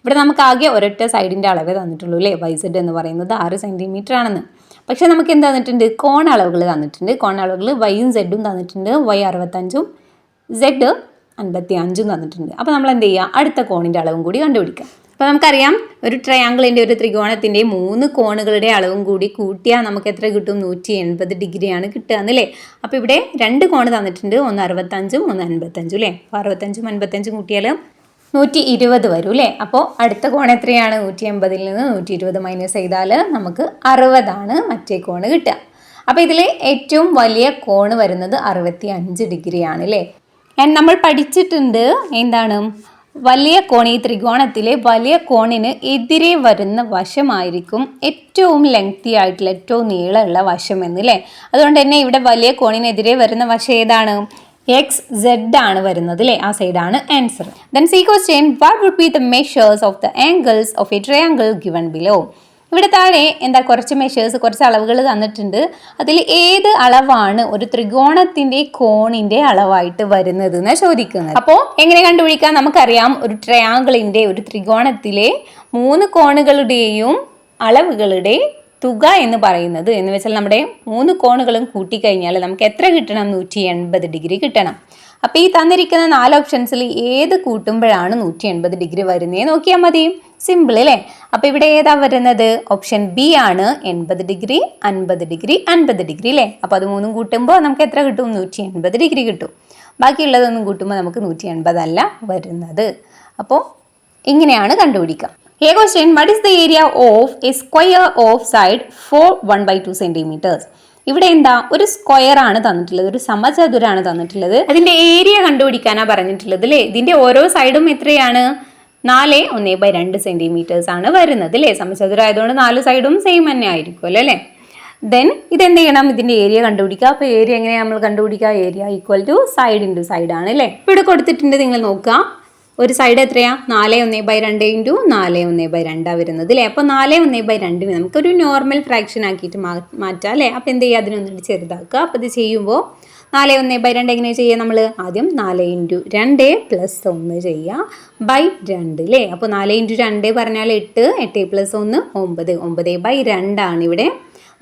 ഇവിടെ നമുക്ക് ആകെ ഒരൊറ്റ സൈഡിൻ്റെ അളവേ തന്നിട്ടുള്ളൂ അല്ലേ? YZ എന്ന് പറയുന്നത് 6 സെൻറ്റിമീറ്റർ ആണെന്ന്. പക്ഷേ നമുക്ക് എന്ത് തന്നിട്ടുണ്ട്? കോൺ അളവുകൾ തന്നിട്ടുണ്ട്. കോൺ അളവുകൾ Yയും Zഉം തന്നിട്ടുണ്ട്. Y 65ഉം Z 55ഉം തന്നിട്ടുണ്ട്. അപ്പോൾ നമ്മൾ എന്ത് ചെയ്യുക? അടുത്ത കോണിൻ്റെ അളവും കൂടി കണ്ടുപിടിക്കാം. അപ്പോൾ നമുക്കറിയാം, ഒരു ട്രയാങ്കിളിൻ്റെ, ഒരു ത്രികോണത്തിൻ്റെ 3 കോണുകളുടെ അളവും കൂടി കൂട്ടിയാൽ നമുക്ക് എത്ര കിട്ടും? 180 ഡിഗ്രിയാണ് കിട്ടുക എന്നല്ലേ. അപ്പോൾ ഇവിടെ 2 കോണ് തന്നിട്ടുണ്ട്, ഒന്ന് 65ഉം ഒന്ന് 55ഉം അല്ലേ. അപ്പോൾ 65ഉം 55ഉം കൂട്ടിയാൽ 120 വരും അല്ലേ. അപ്പോൾ അടുത്ത കോൺ എത്രയാണ്? 180ൽ നിന്ന് 120 മൈനസ് ചെയ്താൽ നമുക്ക് 60 ആണ് മറ്റേ കോണ് കിട്ടുക. അപ്പോൾ ഇതിൽ ഏറ്റവും വലിയ കോണ് വരുന്നത് 65 ഡിഗ്രിയാണ് അല്ലേ. നമ്മൾ പഠിച്ചിട്ടുണ്ട് എന്താണ്? വലിയ കോൺ, ഈ ത്രികോണത്തിലെ വലിയ കോണിന് എതിരെ വരുന്ന വശമായിരിക്കും ഏറ്റവും ലെങ്തി ആയിട്ടുള്ള, ഏറ്റവും നീളമുള്ള വശം എന്നല്ലേ. അതുകൊണ്ട് തന്നെ ഇവിടെ വലിയ കോണിനെതിരെ വരുന്ന വശം ഏതാണ്? XZ ആണ് വരുന്നത് അല്ലേ. ആ സൈഡാണ് answer. Then C question, what would be the measures of the angles of a triangle given below. ഇവിടെ താഴെ എന്താ കുറച്ച് മെഷേഴ്സ്, കുറച്ച് അളവുകൾ തന്നിട്ടുണ്ട്. അതിൽ ഏത് അളവാണ് ഒരു ത്രികോണത്തിൻ്റെ കോണിൻ്റെ അളവായിട്ട് വരുന്നത് എന്ന് ചോദിക്കുന്നത്. അപ്പോൾ എങ്ങനെ കണ്ടുപിടിക്കാം? നമുക്കറിയാം, ഒരു ട്രയാങ്കിളിൻ്റെ, ഒരു ത്രികോണത്തിലെ 3 കോണുകളുടെയും അളവുകളുടെ തുക എന്ന് പറയുന്നത്, എന്ന് വെച്ചാൽ നമ്മുടെ 3 കോണുകളും കൂട്ടിക്കഴിഞ്ഞാൽ നമുക്ക് എത്ര കിട്ടണം? 180 ഡിഗ്രി കിട്ടണം. അപ്പോൾ ഈ തന്നിരിക്കുന്ന 4 ഓപ്ഷൻസിൽ ഏത് കൂട്ടുമ്പോഴാണ് 180 ഡിഗ്രി വരുന്നത് നോക്കിയാൽ മതി. സിമ്പിൾ അല്ലേ. അപ്പോൾ ഇവിടെ ഏതാ വരുന്നത്? ഓപ്ഷൻ ബി ആണ്, 80 ഡിഗ്രി, 50 ഡിഗ്രി, 50 ഡിഗ്രി അല്ലേ. അപ്പോൾ അത് 3 കൂട്ടുമ്പോൾ നമുക്ക് എത്ര കിട്ടും? 180 ഡിഗ്രി കിട്ടും. ബാക്കിയുള്ളതൊന്നും കൂട്ടുമ്പോൾ നമുക്ക് 180 അല്ല വരുന്നത്. അപ്പോൾ ഇങ്ങനെയാണ് കണ്ടുപിടിക്കുക. A question, what is the area of a square of side 4 1/2 centimeters? ഇവിടെ എന്താ? ഒരു സ്ക്വയർ ആണ് തന്നിട്ടുള്ളത്, ഒരു സമചതുരാണ് തന്നിട്ടുള്ളത്. അതിന്റെ ഏരിയ കണ്ടുപിടിക്കാനാണ് പറഞ്ഞിട്ടുള്ളത് അല്ലേ. ഇതിന്റെ ഓരോ സൈഡും എത്രയാണ്? 4 1/2 സെന്റിമീറ്റേഴ്സ് ആണ് വരുന്നത് അല്ലേ. സമചതുരം ആയതുകൊണ്ട് 4 സൈഡും സെയിം തന്നെ ആയിരിക്കുമല്ലോ അല്ലേ. ദെൻ ഇതെന്ത് ചെയ്യണം? ഇതിന്റെ ഏരിയ കണ്ടുപിടിക്കുക. അപ്പോൾ ഏരിയ എങ്ങനെയാണ് നമ്മൾ കണ്ടുപിടിക്കുക? Area equal to side into side ആണ് അല്ലേ. ഇവിടെ കൊടുത്തിട്ടുണ്ട്, നിങ്ങൾ നോക്കുക. ഒരു സൈഡ് എത്രയാ? 4 1/2 ഇൻറ്റു 4 1/2 വരുന്നത് അല്ലേ. അപ്പോൾ 4 1/2 നമുക്കൊരു നോർമൽ ഫ്രാക്ഷൻ ആക്കിയിട്ട് മാറ്റാം അല്ലേ. അപ്പോൾ എന്ത് ചെയ്യുക? അതിനൊന്നിട്ട് ചെറുതാക്കുക. അപ്പോൾ ഇത് ചെയ്യുമ്പോൾ 4 1/2 എങ്ങനെ ചെയ്യുക? നമ്മൾ ആദ്യം 4 ഇൻറ്റു 2 പ്ലസ് 1 ചെയ്യുക ബൈ 2 അല്ലേ. അപ്പോൾ 4 ഇൻറ്റു 2 പറഞ്ഞാൽ 8, 8 പ്ലസ് 1 9, 9/2 ആണ് ഇവിടെ.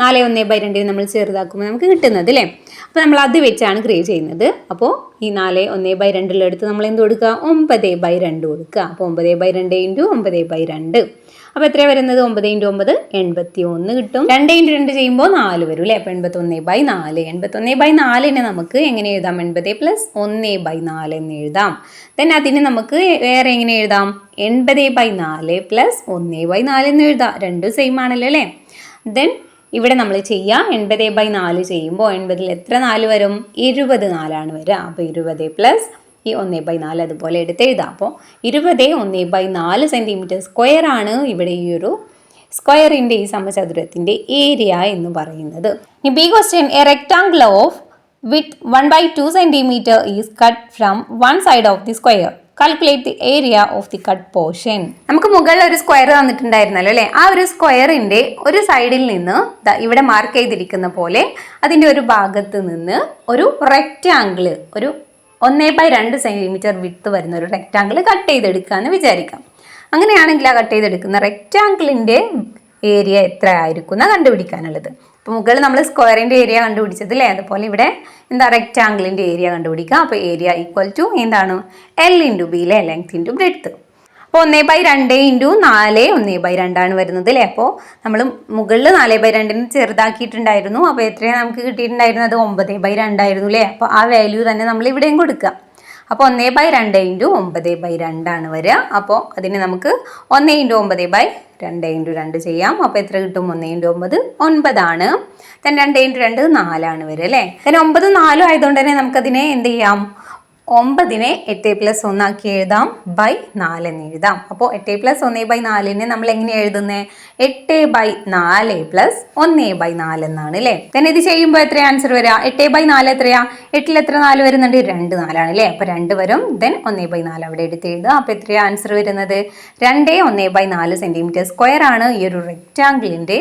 4 1/2 നമ്മൾ ചെറുതാക്കുമ്പോൾ നമുക്ക് കിട്ടുന്നത് അല്ലേ. അപ്പോൾ നമ്മൾ അത് വെച്ചാണ് ക്രിയേറ്റ് ചെയ്യുന്നത്. അപ്പോൾ ഈ 4 1/2 എടുത്ത് നമ്മൾ എന്ത് കൊടുക്കുക? 9/2 കൊടുക്കുക. അപ്പോൾ 9/2 ഇൻറ്റു 9/2. അപ്പോൾ എത്രയാണ് വരുന്നത്? 9 ഇൻറ്റു 9 81 കിട്ടും. 2 ഇൻറ്റു 2 ചെയ്യുമ്പോൾ 4 വരും അല്ലേ. അപ്പോൾ 81/4. 81/4 നമുക്ക് എങ്ങനെ എഴുതാം? 80 പ്ലസ് 1/4 എന്ന് എഴുതാം. ദെൻ അതിന് നമുക്ക് വേറെ എങ്ങനെ എഴുതാം? 80/4 പ്ലസ് 1/4 എന്ന് എഴുതാം. രണ്ടും സെയിം ആണല്ലോ അല്ലേ. ദെൻ ഇവിടെ നമ്മൾ ചെയ്യുക 80/4 ചെയ്യുമ്പോൾ 80ൽ എത്ര 4 വരും? 20 4 വരിക. അപ്പോൾ 20 പ്ലസ് ഈ 1/4 അതുപോലെ എടുത്ത് എഴുതാം. അപ്പോൾ 20 1/4 സെൻറ്റിമീറ്റർ സ്ക്വയർ ആണ് ഇവിടെ ഈ ഒരു സ്ക്വയറിൻ്റെ, ഈ സമചതുരത്തിൻ്റെ ഏരിയ എന്ന് പറയുന്നത്. ഇനി B question, A rectangle off with 1/2 centimetre is cut from one side of the square. Calculate the area of the cut portion. നമുക്ക് മുകളിൽ ഒരു സ്ക്വയർ തന്നിട്ടുണ്ടായിരുന്നല്ലോ അല്ലേ. ആ ഒരു സ്ക്വയറിൻ്റെ ഒരു സൈഡിൽ നിന്ന് ഇവിടെ മാർക്ക് ചെയ്തിരിക്കുന്ന പോലെ അതിൻ്റെ ഒരു ഭാഗത്ത് നിന്ന് ഒരു റെക്റ്റാങ്കിൾ, ഒരു 1/2 സെൻറ്റിമീറ്റർ വിഡ്ത്ത് വരുന്ന ഒരു റെക്റ്റാങ്കിൾ കട്ട് ചെയ്തെടുക്കാമെന്ന് വിചാരിക്കാം. അങ്ങനെയാണെങ്കിൽ ആ കട്ട് ചെയ്തെടുക്കുന്ന റെക്റ്റാങ്കിളിൻ്റെ ഏരിയ എത്ര ആയിരിക്കും എന്ന് കണ്ടുപിടിക്കാനുള്ളത്. അപ്പോൾ മുകളിൽ നമ്മൾ സ്ക്വയറിൻ്റെ ഏരിയ കണ്ടുപിടിച്ചത് അല്ലേ, അതുപോലെ ഇവിടെ എന്താ റെക്റ്റാങ്കിളിൻ്റെ ഏരിയ കണ്ടുപിടിക്കുക. അപ്പോൾ ഏരിയ ഈക്വൽ ടു എന്താണ് L ഇൻറ്റു ബി അല്ലേ, ലെങ്ത് ഇൻറ്റു ബ്രെഡ്ത്ത്. അപ്പോൾ 1/2 ഇൻറ്റു 4 1/2 വരുന്നത് അല്ലേ. അപ്പോൾ നമ്മൾ മുകളിൽ 4/2 ചെറുതാക്കിയിട്ടുണ്ടായിരുന്നു. അപ്പോൾ എത്രയാണ് നമുക്ക് കിട്ടിയിട്ടുണ്ടായിരുന്നത് 9/2 ആയിരുന്നു അല്ലേ. അപ്പോൾ ആ വാല്യൂ തന്നെ നമ്മൾ ഇവിടെയും കൊടുക്കുക. അപ്പോൾ 1/2 ഇൻറ്റു 9/2 വരിക. അപ്പോൾ അതിന് നമുക്ക് 1 ഇൻറ്റു 9/2 ഇൻറ്റു 2 ചെയ്യാം. അപ്പോൾ എത്ര കിട്ടും 1 ഇൻറ്റു 9 9 then 2 ഇൻറ്റു 2 4 വരിക അല്ലേ. then 9 4 ആയതുകൊണ്ട് തന്നെ നമുക്കതിനെ എന്ത് ചെയ്യാം, 9നെ 8+1 ആക്കി എഴുതാം /4 എന്ന് എഴുതാം. അപ്പോൾ 8+1/4 നമ്മൾ എങ്ങനെ എഴുതുന്നത് 8/4 + 1/4 എന്നാണ് അല്ലേ. then ഇത് ചെയ്യുമ്പോൾ എത്ര ആൻസർ വരിക 8/4 എത്രയാ, 8ൽ എത്ര 4 വരുന്നുണ്ട് 2 4 അല്ലേ. അപ്പോൾ 2 വരും. then 1/4 അവിടെ എടുത്ത് എഴുതുക. അപ്പോൾ എത്രയാ ആൻസർ വരുന്നത് 2 1/4 cm² ആണ് ഈ ഒരു റെക്റ്റാങ്കിളിൻ്റെ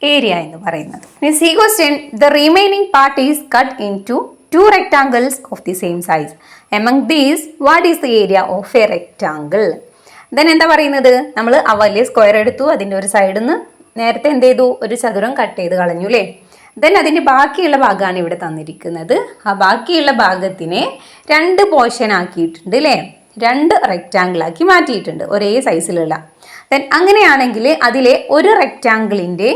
ഏരിയ എന്ന് പറയുന്നത്. C question, the remaining part is cut into 2 rectangles of the same size. Among these, what is the area of a rectangle? Then എന്താ പറയുന്നത്, നമ്മൾ ആ വലിയ സ്ക്വയർ എടുത്തു, അതിൻ്റെ ഒരു സൈഡിൽ നിന്ന് നേരത്തെ എന്ത് ചെയ്തു, ഒരു ചതുരം കട്ട് ചെയ്ത് കളഞ്ഞു അല്ലേ. ദെൻ അതിൻ്റെ ബാക്കിയുള്ള ഭാഗമാണ് ഇവിടെ തന്നിരിക്കുന്നത്. ആ ബാക്കിയുള്ള ഭാഗത്തിനെ 2 പോർഷൻ ആക്കിയിട്ടുണ്ട് അല്ലേ, 2 റെക്റ്റാങ്കിൾ ആക്കി മാറ്റിയിട്ടുണ്ട് ഒരേ സൈസിലുള്ള. ദെൻ അങ്ങനെയാണെങ്കിൽ അതിലെ ഒരു റെക്റ്റാങ്കിളിൻ്റെ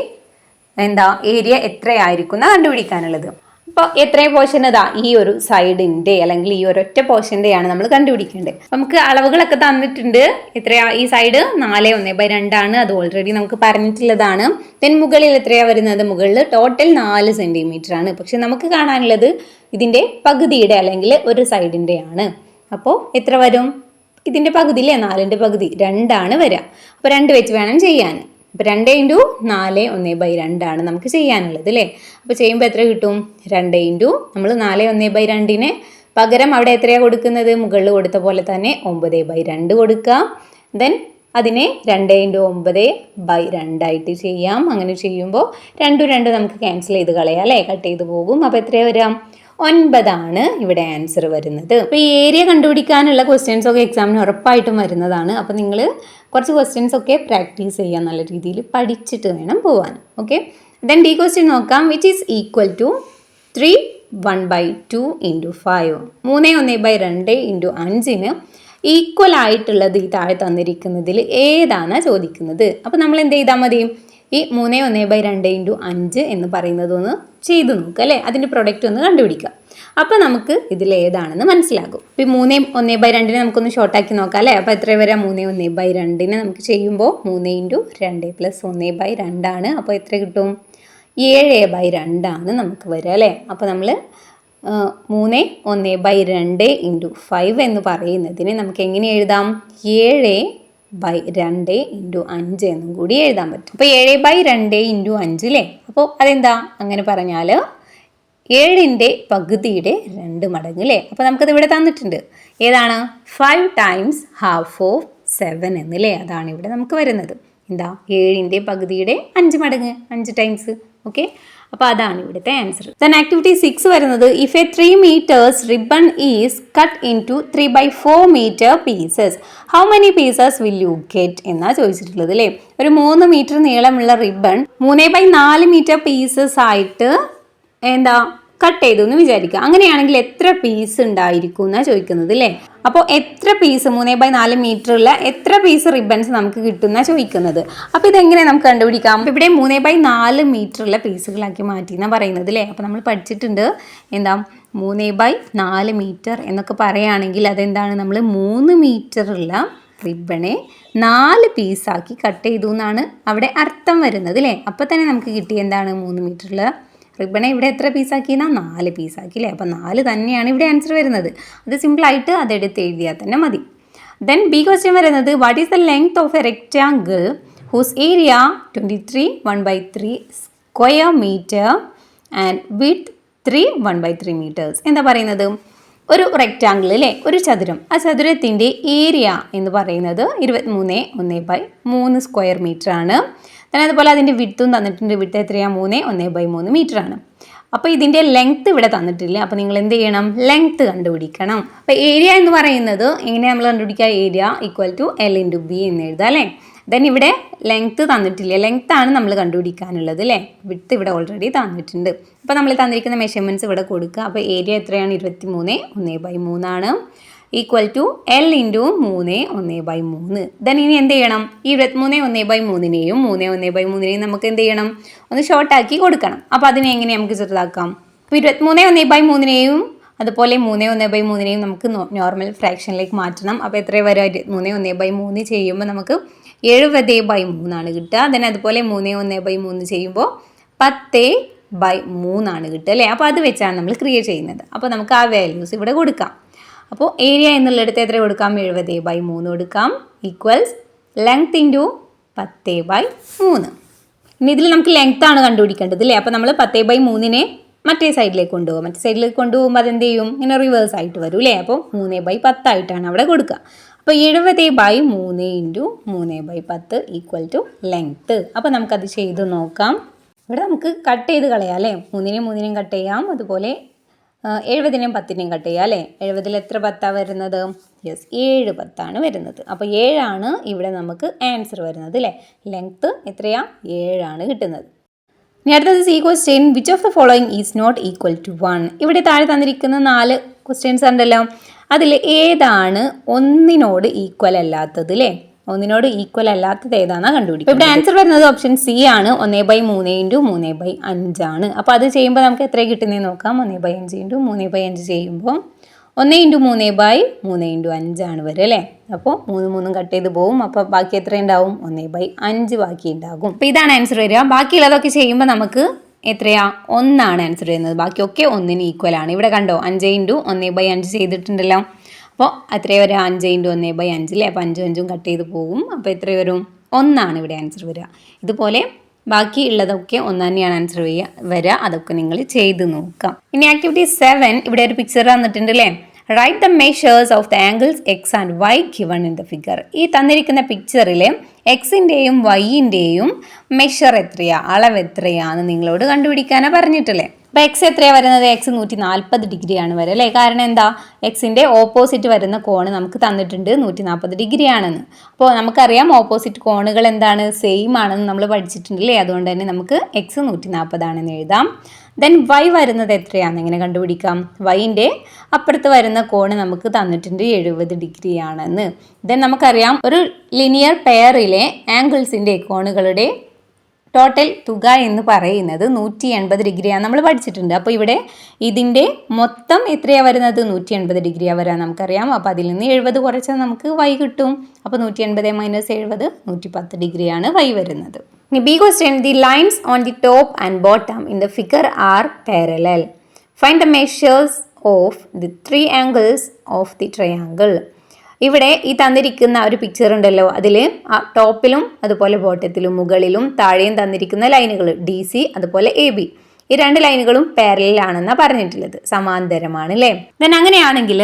എന്താ ഏരിയ എത്രയായിരിക്കും എന്ന് കണ്ടുപിടിക്കാനുള്ളത്. അപ്പോൾ എത്രയും പോർഷൻ ഇതാ ഈ ഒരു സൈഡിൻ്റെ അല്ലെങ്കിൽ ഈ ഒരൊറ്റ പോർഷൻ്റെയാണ് നമ്മൾ കണ്ടുപിടിക്കേണ്ടത്. നമുക്ക് അളവുകളൊക്കെ തന്നിട്ടുണ്ട്. എത്രയാ ഈ സൈഡ് 4 1/2 ആണ്, അത് ഓൾറെഡി നമുക്ക് പറഞ്ഞിട്ടുള്ളതാണ്. ദെൻ മുകളിൽ എത്രയാണ് വരുന്നത്, മുകളിൽ ടോട്ടൽ 4 സെൻറ്റിമീറ്റർ ആണ്. പക്ഷെ നമുക്ക് കാണാനുള്ളത് ഇതിൻ്റെ പകുതിയുടെ അല്ലെങ്കിൽ ഒരു സൈഡിൻ്റെ ആണ്. അപ്പോൾ എത്ര വരും, ഇതിൻ്റെ പകുതി അല്ലേ, 4ൻ്റെ പകുതി 2 ആണ് വരിക. അപ്പോൾ 2 വെച്ച് വേണം ചെയ്യാൻ. അപ്പോൾ 2 ഇൻറ്റു 4 1/2 ആണ് നമുക്ക് ചെയ്യാനുള്ളത് അല്ലേ. അപ്പോൾ ചെയ്യുമ്പോൾ എത്ര കിട്ടും 2 ഇൻറ്റു നമ്മൾ 4 1/2 പകരം അവിടെ എത്രയാണ് കൊടുക്കുന്നത്, മുകളിൽ കൊടുത്ത പോലെ തന്നെ 9/2 കൊടുക്കുക. ദെൻ അതിനെ 2 ഇൻറ്റു 9/2 ആയിട്ട് ചെയ്യാം. അങ്ങനെ ചെയ്യുമ്പോൾ 2 2 നമുക്ക് ക്യാൻസൽ ചെയ്ത് കളയാം അല്ലേ, കട്ട് ചെയ്ത് പോകും. അപ്പോൾ എത്രയാണ് വരാം 9 ഇവിടെ ആൻസർ വരുന്നത്. അപ്പോൾ ഈ ഏരിയ കണ്ടുപിടിക്കാനുള്ള ക്വസ്റ്റ്യൻസ് ഒക്കെ എക്സാമിന് ഉറപ്പായിട്ടും വരുന്നതാണ്. അപ്പോൾ നിങ്ങൾ കുറച്ച് ക്വസ്റ്റ്യൻസ് ഒക്കെ പ്രാക്ടീസ് ചെയ്യാൻ നല്ല രീതിയിൽ പഠിച്ചിട്ട് വേണം പോകാൻ. ഓക്കെ, ദെൻ ഡി ക്വസ്റ്റ്യൻ നോക്കാം. Which is equal to 3 1/2 into 5. 3 1/2 into 5 equal ആയിട്ടുള്ളത് ഈ താഴെ തന്നിരിക്കുന്നതിൽ ഏതാണ് ചോദിക്കുന്നത്. അപ്പോൾ നമ്മൾ എന്ത് ചെയ്താൽ മതി, ഈ 3 1/2 ഇൻറ്റു 5 എന്ന് പറയുന്നതൊന്ന് ചെയ്ത് നോക്കുക അല്ലേ, അതിൻ്റെ പ്രൊഡക്റ്റ് ഒന്ന് കണ്ടുപിടിക്കുക. അപ്പോൾ നമുക്ക് ഇതിൽ ഏതാണെന്ന് മനസ്സിലാകും. ഇപ്പോൾ 3 1/2 നമുക്കൊന്ന് ഷോർട്ടാക്കി നോക്കാം അല്ലേ. അപ്പോൾ എത്ര വരാം 3 1/2 നമുക്ക് ചെയ്യുമ്പോൾ 3 ഇൻറ്റു 2 + 1/2 ആണ്. അപ്പോൾ എത്ര കിട്ടും 7/2 ആണ് നമുക്ക് വരിക അല്ലേ. അപ്പോൾ നമ്മൾ 3 1/2 ഇൻറ്റു 5 എന്ന് പറയുന്നതിന് നമുക്ക് എങ്ങനെ എഴുതാം 7/2 ഇൻറ്റു 5 എന്നും കൂടി എഴുതാൻ പറ്റും. അപ്പോൾ 7/2 ഇൻറ്റു 5 അല്ലേ. അപ്പോൾ അതെന്താ അങ്ങനെ പറഞ്ഞാൽ 7ൻ്റെ പകുതിയുടെ 2 മടങ്ങ് അല്ലേ. അപ്പോൾ നമുക്കത് ഇവിടെ തന്നിട്ടുണ്ട്. ഏതാണ് 5 ടൈംസ് ½ ഓഫ് 7 എന്നല്ലേ, അതാണ് ഇവിടെ നമുക്ക് വരുന്നത്. എന്താ 7ൻ്റെ പകുതിയുടെ 5 മടങ്ങ് 5 ടൈംസ്. ഓക്കെ, അപ്പോൾ അതാണ് ഇവിടുത്തെ ആൻസർ. ദെൻ ആക്ടിവിറ്റി 6 വരുന്നത് if a 3 meters ribbon is cut into 3/4 meter pieces how many pieces will you get എന്നാണ് ചോദിച്ചിട്ടുള്ളത് അല്ലേ. ഒരു 3 മീറ്റർ നീളമുള്ള റിബൺ 3/4 meter പീസസ് ആയിട്ട് എന്താ കട്ട് ചെയ്തു എന്ന് വിചാരിക്കുക. അങ്ങനെയാണെങ്കിൽ എത്ര പീസ് ഉണ്ടായിരിക്കും എന്നാണ് ചോദിക്കുന്നത് അല്ലേ. അപ്പോൾ എത്ര പീസ് 3/4 മീറ്ററുള്ള എത്ര പീസ് റിബൺസ് നമുക്ക് കിട്ടുന്ന ചോദിക്കുന്നത്. അപ്പോൾ ഇതെങ്ങനെ നമുക്ക് കണ്ടുപിടിക്കാം. അപ്പോൾ ഇവിടെ 3/4 മീറ്ററുള്ള പീസുകളാക്കി മാറ്റി എന്നാണ് പറയുന്നത് അല്ലേ. അപ്പോൾ നമ്മൾ പഠിച്ചിട്ടുണ്ട് എന്താ 3/4 മീറ്റർ എന്നൊക്കെ പറയുകയാണെങ്കിൽ അതെന്താണ്, നമ്മൾ 3 മീറ്ററുള്ള റിബണെ 4 പീസാക്കി കട്ട് ചെയ്തു എന്നാണ് അവിടെ അർത്ഥം വരുന്നത് അല്ലേ. അപ്പോൾ തന്നെ നമുക്ക് കിട്ടി എന്താണ് 3 മീറ്ററുള്ള റിബണെ ഇവിടെ എത്ര പീസാക്കിയെന്നാൽ 4 പീസാക്കി അല്ലേ. അപ്പോൾ 4 തന്നെയാണ് ഇവിടെ ആൻസർ വരുന്നത്. അത് സിമ്പിളായിട്ട് അതെടുത്ത് എഴുതിയാൽ തന്നെ മതി. ദെൻ ബി ക്വസ്റ്റ്യൻ വരുന്നത് what is the length of a rectangle whose area 23 1/3 square metre and width 3 1/3 metres. എന്താ പറയുന്നത്, ഒരു റെക്റ്റാങ്കിൾ അല്ലേ, ഒരു ചതുരം. ആ ചതുരത്തിൻ്റെ ഏരിയ എന്ന് പറയുന്നത് 23 1/3 സ്ക്വയർ മീറ്റർ ആണ്. അതുപോലെ അതിൻ്റെ വിഡ്ത്തും തന്നിട്ടുണ്ട്. വിഡ്ത്ത് എത്രയാണ് 3 1/3 മീറ്റർ ആണ്. അപ്പോൾ ഇതിൻ്റെ ലെങ്ത്ത് ഇവിടെ തന്നിട്ടില്ല. അപ്പോൾ നിങ്ങൾ എന്ത് ചെയ്യണം, ലെങ്ത്ത് കണ്ടുപിടിക്കണം. അപ്പോൾ ഏരിയ എന്ന് പറയുന്നത് എങ്ങനെ നമ്മൾ കണ്ടുപിടിക്കുക, area equal to L into B എന്ന് എഴുതാം അല്ലേ. ദെൻ ഇവിടെ ലെങ്ത്ത് തന്നിട്ടില്ല, ലെങ്ത്താണ് നമ്മൾ കണ്ടുപിടിക്കാനുള്ളത് അല്ലേ. വിഡ്ത്ത് ഇവിടെ ഓൾറെഡി തന്നിട്ടുണ്ട്. അപ്പോൾ നമ്മൾ തന്നിരിക്കുന്ന മെഷർമെൻറ്റ്സ് ഇവിടെ കൊടുക്കുക. അപ്പോൾ ഏരിയ എത്രയാണ്? 23 1/3 ആണ്, equal to L into 3 1/3. Then ഇനി എന്ത് ചെയ്യണം? ഈ 23 1/3നെയും 3 1/3നെയും നമുക്ക് എന്ത് ചെയ്യണം? ഒന്ന് ഷോർട്ടാക്കി കൊടുക്കണം. അപ്പോൾ അതിനെ എങ്ങനെ നമുക്ക് ചെറുതാക്കാം? അപ്പോൾ 23 1/3നെയും അതുപോലെ 3 1/3നെയും നമുക്ക് നോർമൽ ഫ്രാക്ഷനിലേക്ക് മാറ്റണം. അപ്പോൾ എത്ര വരെ? 3 1/3 ചെയ്യുമ്പോൾ നമുക്ക് 70/3 കിട്ടുക. ദെൻ അതുപോലെ 3 1/3 ചെയ്യുമ്പോൾ 10/3 ആണ് കിട്ടുക അല്ലേ. അപ്പോൾ അത് വെച്ചാണ് നമ്മൾ ക്രിയേറ്റ് ചെയ്യുന്നത്. അപ്പോൾ നമുക്ക് ആ വാല്യൂസ് ഇവിടെ കൊടുക്കാം. അപ്പോൾ ഏരിയ എന്നുള്ളിടത്ത് എത്ര കൊടുക്കാം? 70/3 കൊടുക്കാം, ഈക്വൽസ് ലെങ്ത് ഇൻറ്റു 10/3. ഇനി ഇതിൽ നമുക്ക് ലെങ്ത് ആണ് കണ്ടുപിടിക്കേണ്ടത് അല്ലേ. അപ്പോൾ നമ്മൾ 10/3നെ മറ്റേ സൈഡിലേക്ക് കൊണ്ടുപോകും. മറ്റേ സൈഡിലേക്ക് കൊണ്ടുപോകുമ്പോൾ അതെന്ത് ചെയ്യും? ഇങ്ങനെ റിവേഴ്സ് ആയിട്ട് വരും അല്ലേ. അപ്പോൾ 3/10 ആയിട്ടാണ് അവിടെ കൊടുക്കുക. അപ്പോൾ 70/3 ഇൻറ്റു 3/10 ഈക്വൽ ടു ലെങ്ത്ത്. അപ്പോൾ നമുക്കത് ചെയ്ത് നോക്കാം. ഇവിടെ നമുക്ക് കട്ട് ചെയ്ത് കളയാം അല്ലേ. 3നെയും കട്ട് ചെയ്യാം, അതുപോലെ 70നെയും 10നെയും കട്ട് ചെയ്യാം അല്ലേ. 70ൽ എത്ര 10 വരുന്നത്? യെസ്, 7 10 വരുന്നത്. അപ്പോൾ 7 ഇവിടെ നമുക്ക് ആൻസർ വരുന്നത് അല്ലേ. ലെങ്ത്ത് എത്രയാ? 7 കിട്ടുന്നത്. ഇനി അടുത്തത് C question, which of the following is not equal to 1. ഇവിടെ താഴെ തന്നിരിക്കുന്ന 4 ക്വസ്റ്റ്യൻസ് ഉണ്ടല്ലോ, അതിൽ ഏതാണ് ഒന്നിനോട് ഈക്വൽ അല്ലാത്തത് അല്ലേ. ഒന്നിനോട് ഈക്വൽ അല്ലാത്തത് ഏതാണെന്നാണ് കണ്ടുപിടിക്കുക. ഇവിടെ ആൻസർ വരുന്നത് ഓപ്ഷൻ സി ആണ്, 1/3 ഇൻറ്റു 3/5 ആണ്. അപ്പോൾ അത് ചെയ്യുമ്പോൾ നമുക്ക് എത്ര കിട്ടുന്നതെന്ന് നോക്കാം. 1/5 ഇൻറ്റു 3/5 ചെയ്യുമ്പോൾ 1 ഇൻറ്റു 3/3 ഇൻറ്റു 5 ആണ് വരും അല്ലേ. അപ്പോൾ 3 കട്ട് ചെയ്ത് പോകും. അപ്പോൾ ബാക്കി എത്ര ഉണ്ടാവും? 1/5 ബാക്കി ഉണ്ടാകും. അപ്പോൾ ഇതാണ് ആൻസർ വരിക. ബാക്കിയുള്ളതൊക്കെ ചെയ്യുമ്പോൾ നമുക്ക് എത്രയാ? 1 ആൻസർ വരുന്നത്. ബാക്കിയൊക്കെ 1ന് ഈക്വൽ ആണ്. ഇവിടെ കണ്ടോ, 5 ഇൻറ്റു 1/5 ചെയ്തിട്ടുണ്ടല്ലോ. അപ്പോൾ എത്ര വരിക? 5 ഇൻറ്റു 1/5 അല്ലേ. അപ്പോൾ 5 കട്ട് ചെയ്ത് പോകും. അപ്പോൾ എത്ര വരും? 1 ഇവിടെ ആൻസർ വരിക. ഇതുപോലെ ബാക്കി ഉള്ളതൊക്കെ 1 തന്നെയാണ് ആൻസർ വരിക. അതൊക്കെ നിങ്ങൾ ചെയ്ത് നോക്കാം. ഇനി ആക്ടിവിറ്റി 7, ഇവിടെ ഒരു പിക്ചർ തന്നിട്ടുണ്ട് അല്ലേ. Write the measures of the angles X and Y given in the figure. ഈ തന്നിരിക്കുന്ന പിക്ചറിൽ എക്സിൻ്റെയും വൈൻ്റെയും മെഷർ എത്രയാ, അളവ് എത്രയാന്ന് നിങ്ങളോട് കണ്ടുപിടിക്കാനാണ് പറഞ്ഞിട്ടില്ലേ. അപ്പോൾ എക്സ് എത്രയാണ് വരുന്നത്? എക്സ് 140 ഡിഗ്രിയാണ് വരെ അല്ലേ. കാരണം എന്താ? എക്സിൻ്റെ ഓപ്പോസിറ്റ് വരുന്ന കോണ് നമുക്ക് തന്നിട്ടുണ്ട് 140 ഡിഗ്രി ആണെന്ന്. അപ്പോൾ നമുക്കറിയാം ഓപ്പോസിറ്റ് കോണുകൾ എന്താണ്? സെയിം ആണെന്ന് നമ്മൾ പഠിച്ചിട്ടുണ്ടല്ലേ. അതുകൊണ്ട് തന്നെ നമുക്ക് എക്സ് 140 ആണെന്ന് എഴുതാം. ദെൻ വൈ വരുന്നത് എത്രയാണെന്ന് എങ്ങനെ കണ്ടുപിടിക്കാം? വൈൻ്റെ അപ്പുറത്ത് വരുന്ന കോണ് നമുക്ക് തന്നിട്ടുണ്ട് 70 ഡിഗ്രി ആണെന്ന്. ദെൻ നമുക്കറിയാം ഒരു ലിനിയർ പെയറിലെ ആംഗിൾസിൻ്റെ കോണുകളുടെ ടോട്ടൽ തുക എന്ന് പറയുന്നത് 180 ഡിഗ്രിയാണ് നമ്മൾ പഠിച്ചിട്ടുണ്ട്. അപ്പോൾ ഇവിടെ ഇതിൻ്റെ മൊത്തം എത്രയാണ് വരുന്നത്? 180 ഡിഗ്രിയാണ് വരാൻ നമുക്കറിയാം. അപ്പോൾ അതിൽ നിന്ന് 70 കുറച്ചാൽ നമുക്ക് വൈ കിട്ടും. അപ്പോൾ 180 - 70 110 ഡിഗ്രിയാണ് വൈ വരുന്നത്. ഇനി B question, the lines on the top and bottom in the figure R parallel. Find the measures of the 3 angles of the triangle. ഇവിടെ ഈ തന്നിരിക്കുന്ന ഒരു പിക്ചർ ഉണ്ടല്ലോ, അതിൽ ടോപ്പിലും അതുപോലെ ബോട്ടത്തിലും മുകളിലും താഴെയും തന്നിരിക്കുന്ന ലൈനുകൾ DC അതുപോലെ AB, ഈ 2 ലൈനുകളും പാരലലാണെന്നാണ് പറഞ്ഞിട്ടുള്ളത്, സമാന്തരമാണ് അല്ലേ. ദെൻ അങ്ങനെയാണെങ്കിൽ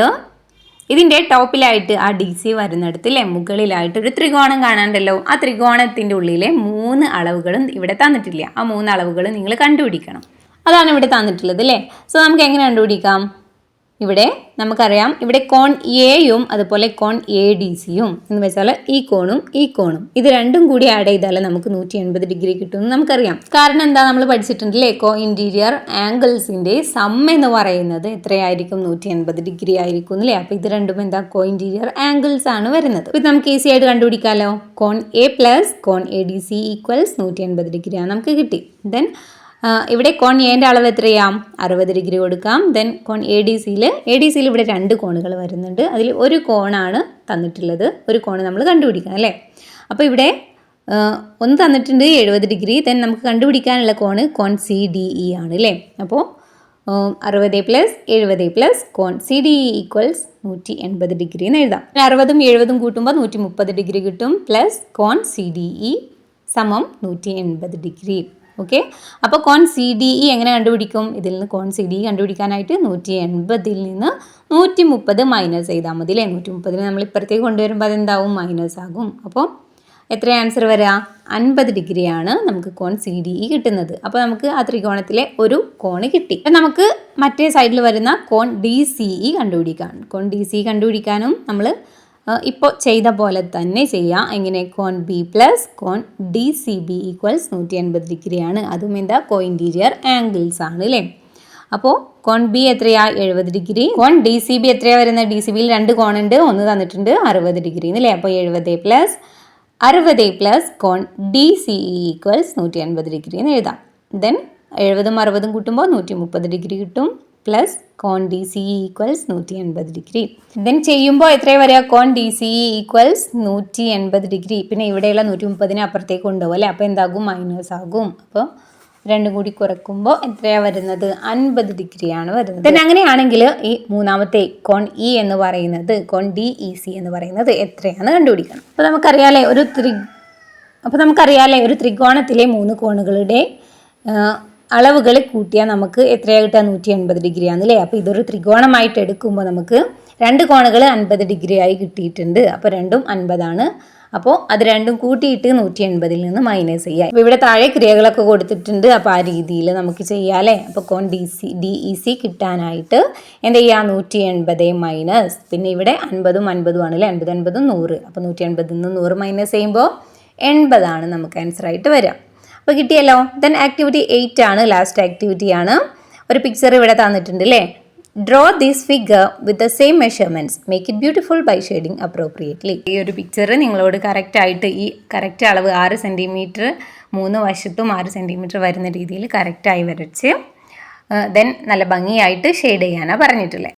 ഇതിൻ്റെ ടോപ്പിലായിട്ട് ആ DC വരുന്നിടത്ത് അല്ലേ മുകളിലായിട്ട് ഒരു ത്രികോണം കാണാണ്ടല്ലോ. ആ ത്രികോണത്തിൻ്റെ ഉള്ളിലെ 3 അളവുകളും ഇവിടെ തന്നിട്ടില്ല. ആ 3 അളവുകളും നിങ്ങൾ കണ്ടുപിടിക്കണം. അതാണ് ഇവിടെ തന്നിട്ടുള്ളത് അല്ലേ. സോ നമുക്ക് എങ്ങനെ കണ്ടുപിടിക്കാം? ഇവിടെ നമുക്കറിയാം, ഇവിടെ കോൺ എയും അതുപോലെ കോൺ ADCയും എന്ന് വെച്ചാൽ ഈ കോണും ഇത് രണ്ടും കൂടി ആഡ് ചെയ്താൽ നമുക്ക് 180 ഡിഗ്രി കിട്ടുമെന്ന് നമുക്കറിയാം. കാരണം എന്താ? നമ്മൾ പഠിച്ചിട്ടുണ്ടല്ലേ, കോ ഇൻറ്റീരിയർ ആംഗിൾസിൻ്റെ സം എന്ന് പറയുന്നത് എത്രയായിരിക്കും? 180 ഡിഗ്രി ആയിരിക്കും അല്ലേ. അപ്പോൾ ഇത് രണ്ടും എന്താ? കോ ഇൻറ്റീരിയർ ആംഗിൾസ് ആണ് വരുന്നത്. ഇത് നമുക്ക് ഈസി ആയിട്ട് കണ്ടുപിടിക്കാമല്ലോ. കോൺ A പ്ലസ് കോൺ ADC ഈക്വൽസ് 180 ഡിഗ്രിയാണ് നമുക്ക് കിട്ടി. ദെൻ ഇവിടെ കോൺ എന്റെ അളവ് എത്രയാം? 60 ഡിഗ്രി കൊടുക്കാം. ദെൻ കോൺ ADCയിൽ ഇവിടെ 2 കോണുകൾ വരുന്നുണ്ട്. അതിൽ ഒരു കോണാണ് തന്നിട്ടുള്ളത്, ഒരു കോണ് നമ്മൾ കണ്ടുപിടിക്കണം അല്ലേ. അപ്പോൾ ഇവിടെ ഒന്ന് തന്നിട്ടുണ്ട് 70 ഡിഗ്രി. ദെൻ നമുക്ക് കണ്ടുപിടിക്കാനുള്ള കോൺ CDE ആണ് അല്ലേ. അപ്പോൾ 60 + 70 + കോൺ CDE ഈക്വൽസ് 180 ഡിഗ്രി എന്ന് എഴുതാം. 60ഉം 70ഉം കൂട്ടുമ്പോൾ 130 ഡിഗ്രി കിട്ടും, പ്ലസ് കോൺ CDE സമം 180 ഡിഗ്രി. ഓക്കെ, അപ്പോൾ കോൺ CDE എങ്ങനെ കണ്ടുപിടിക്കും? ഇതിൽ നിന്ന് കോൺ CDE കണ്ടുപിടിക്കാനായിട്ട് 180ൽ നിന്ന് 130 മൈനസ് ചെയ്താൽ മതി അല്ലേ. 130 നമ്മൾ ഇപ്പുറത്തേക്ക് കൊണ്ടുവരുമ്പോൾ അതെന്താവും? മൈനസ് ആകും. അപ്പോൾ എത്ര ആൻസർ വരിക? 50 ഡിഗ്രിയാണ് നമുക്ക് കോൺ CDE കിട്ടുന്നത്. അപ്പോൾ നമുക്ക് ആ ത്രികോണത്തിലെ ഒരു കോണ് കിട്ടി. നമുക്ക് മറ്റേ സൈഡിൽ വരുന്ന കോൺ DCE കണ്ടുപിടിക്കാം. കോൺ DCE കണ്ടുപിടിക്കാനും നമ്മൾ ഇപ്പോൾ ചെയ്ത പോലെ തന്നെ ചെയ്യാം. എങ്ങനെ? കോൺ ബി പ്ലസ് കോൺ ഡി സി ബി ഈക്വൽസ് 180 ഡിഗ്രിയാണ്. അതും എന്താ? കോഇൻറ്റീരിയർ ആംഗിൾസ് ആണ് അല്ലേ? അപ്പോൾ കോൺ ബി എത്രയാ? 70 ഡിഗ്രി. കോൺ ഡി സി ബി എത്രയാ വരുന്നത്? ഡി സി ബിയിൽ 2 കോണുണ്ട്, ഒന്ന് തന്നിട്ടുണ്ട് 60 ഡിഗ്രി അല്ലേ? അപ്പോൾ 70 പ്ലസ് 60 പ്ലസ് കോൺ ഡി സി ഈക്വൽസ് 180 ഡിഗ്രി എന്ന് എഴുതാം. ദെൻ 70ഉം 60ഉം കൂട്ടുമ്പോൾ 130 ഡിഗ്രി കിട്ടും. പ്ലസ് കോൺ D C equals 180 degree. Then ചെയ്യുമ്പോൾ എത്രയാണ് വരിക? കോൺ ഡി സി ഈക്വൽസ് 180 ഡിഗ്രി. പിന്നെ ഇവിടെയുള്ള 130നെ അപ്പുറത്തേക്ക് കൊണ്ടുപോകും അല്ലേ? അപ്പോൾ എന്താകും? മൈനസ് ആകും. അപ്പോൾ രണ്ടും കൂടി കുറക്കുമ്പോൾ എത്രയാണ് വരുന്നത്? 50 ഡിഗ്രിയാണ് വരുന്നത്. ദെൻ അങ്ങനെയാണെങ്കിൽ ഈ മൂന്നാമത്തെ കോൺ ഇ എന്ന് പറയുന്നത്, കോൺ ഡി ഇ സി എന്ന് പറയുന്നത് എത്രയാണെന്ന് കണ്ടുപിടിക്കണം. അപ്പോൾ നമുക്കറിയാലേ ഒരു ത്രികോണത്തിലെ 3 കോണുകളുടെ അളവുകൾ കൂട്ടിയാൽ നമുക്ക് എത്രയാണ് കിട്ടുക? 180 ഡിഗ്രിയാണ് അല്ലേ? അപ്പോൾ ഇതൊരു ത്രികോണമായിട്ട് എടുക്കുമ്പോൾ നമുക്ക് 2 കോണുകൾ 50 ഡിഗ്രി ആയി കിട്ടിയിട്ടുണ്ട്. അപ്പോൾ രണ്ടും 50ആണ്. അപ്പോൾ അത് രണ്ടും കൂട്ടിയിട്ട് 180ൽ നിന്ന് മൈനസ് ചെയ്യാം. അപ്പോൾ ഇവിടെ താഴെ ക്രിയകളൊക്കെ കൊടുത്തിട്ടുണ്ട്. അപ്പോൾ ആ രീതിയിൽ നമുക്ക് ചെയ്യാമല്ലേ? അപ്പോൾ കോൺ ഡി ഇ സി കിട്ടാനായിട്ട് എന്ത് ചെയ്യുക? 180 മൈനസ്, പിന്നെ ഇവിടെ 50ഉം 50ഉം ആണല്ലേ? 50 50ഉം 100. അപ്പോൾ 180ൽ നിന്ന് 100 മൈനസ് ചെയ്യുമ്പോൾ 80 ആണ് നമുക്ക് ആൻസർ ആയിട്ട് വരിക. അപ്പോൾ കിട്ടിയല്ലോ. ദെൻ ആക്ടിവിറ്റി 8 ആണ്, ലാസ്റ്റ് ആക്ടിവിറ്റി ആണ്. ഒരു പിക്ചർ ഇവിടെ തന്നിട്ടുണ്ട് അല്ലേ? Draw this figure with the same measurements, make it beautiful by shading appropriately. ഈ ഒരു പിക്ചർ നിങ്ങളോട് കറക്റ്റായിട്ട് ഈ കറക്റ്റ് അളവ് 6 സെൻറ്റിമീറ്റർ 3 വശത്തും 6 സെൻറ്റിമീറ്റർ വരുന്ന രീതിയിൽ കറക്റ്റായി വരച്ച് ദെൻ നല്ല ഭംഗിയായിട്ട് ഷെയ്ഡ് ചെയ്യാനാണ് പറഞ്ഞിട്ടുള്ളത്.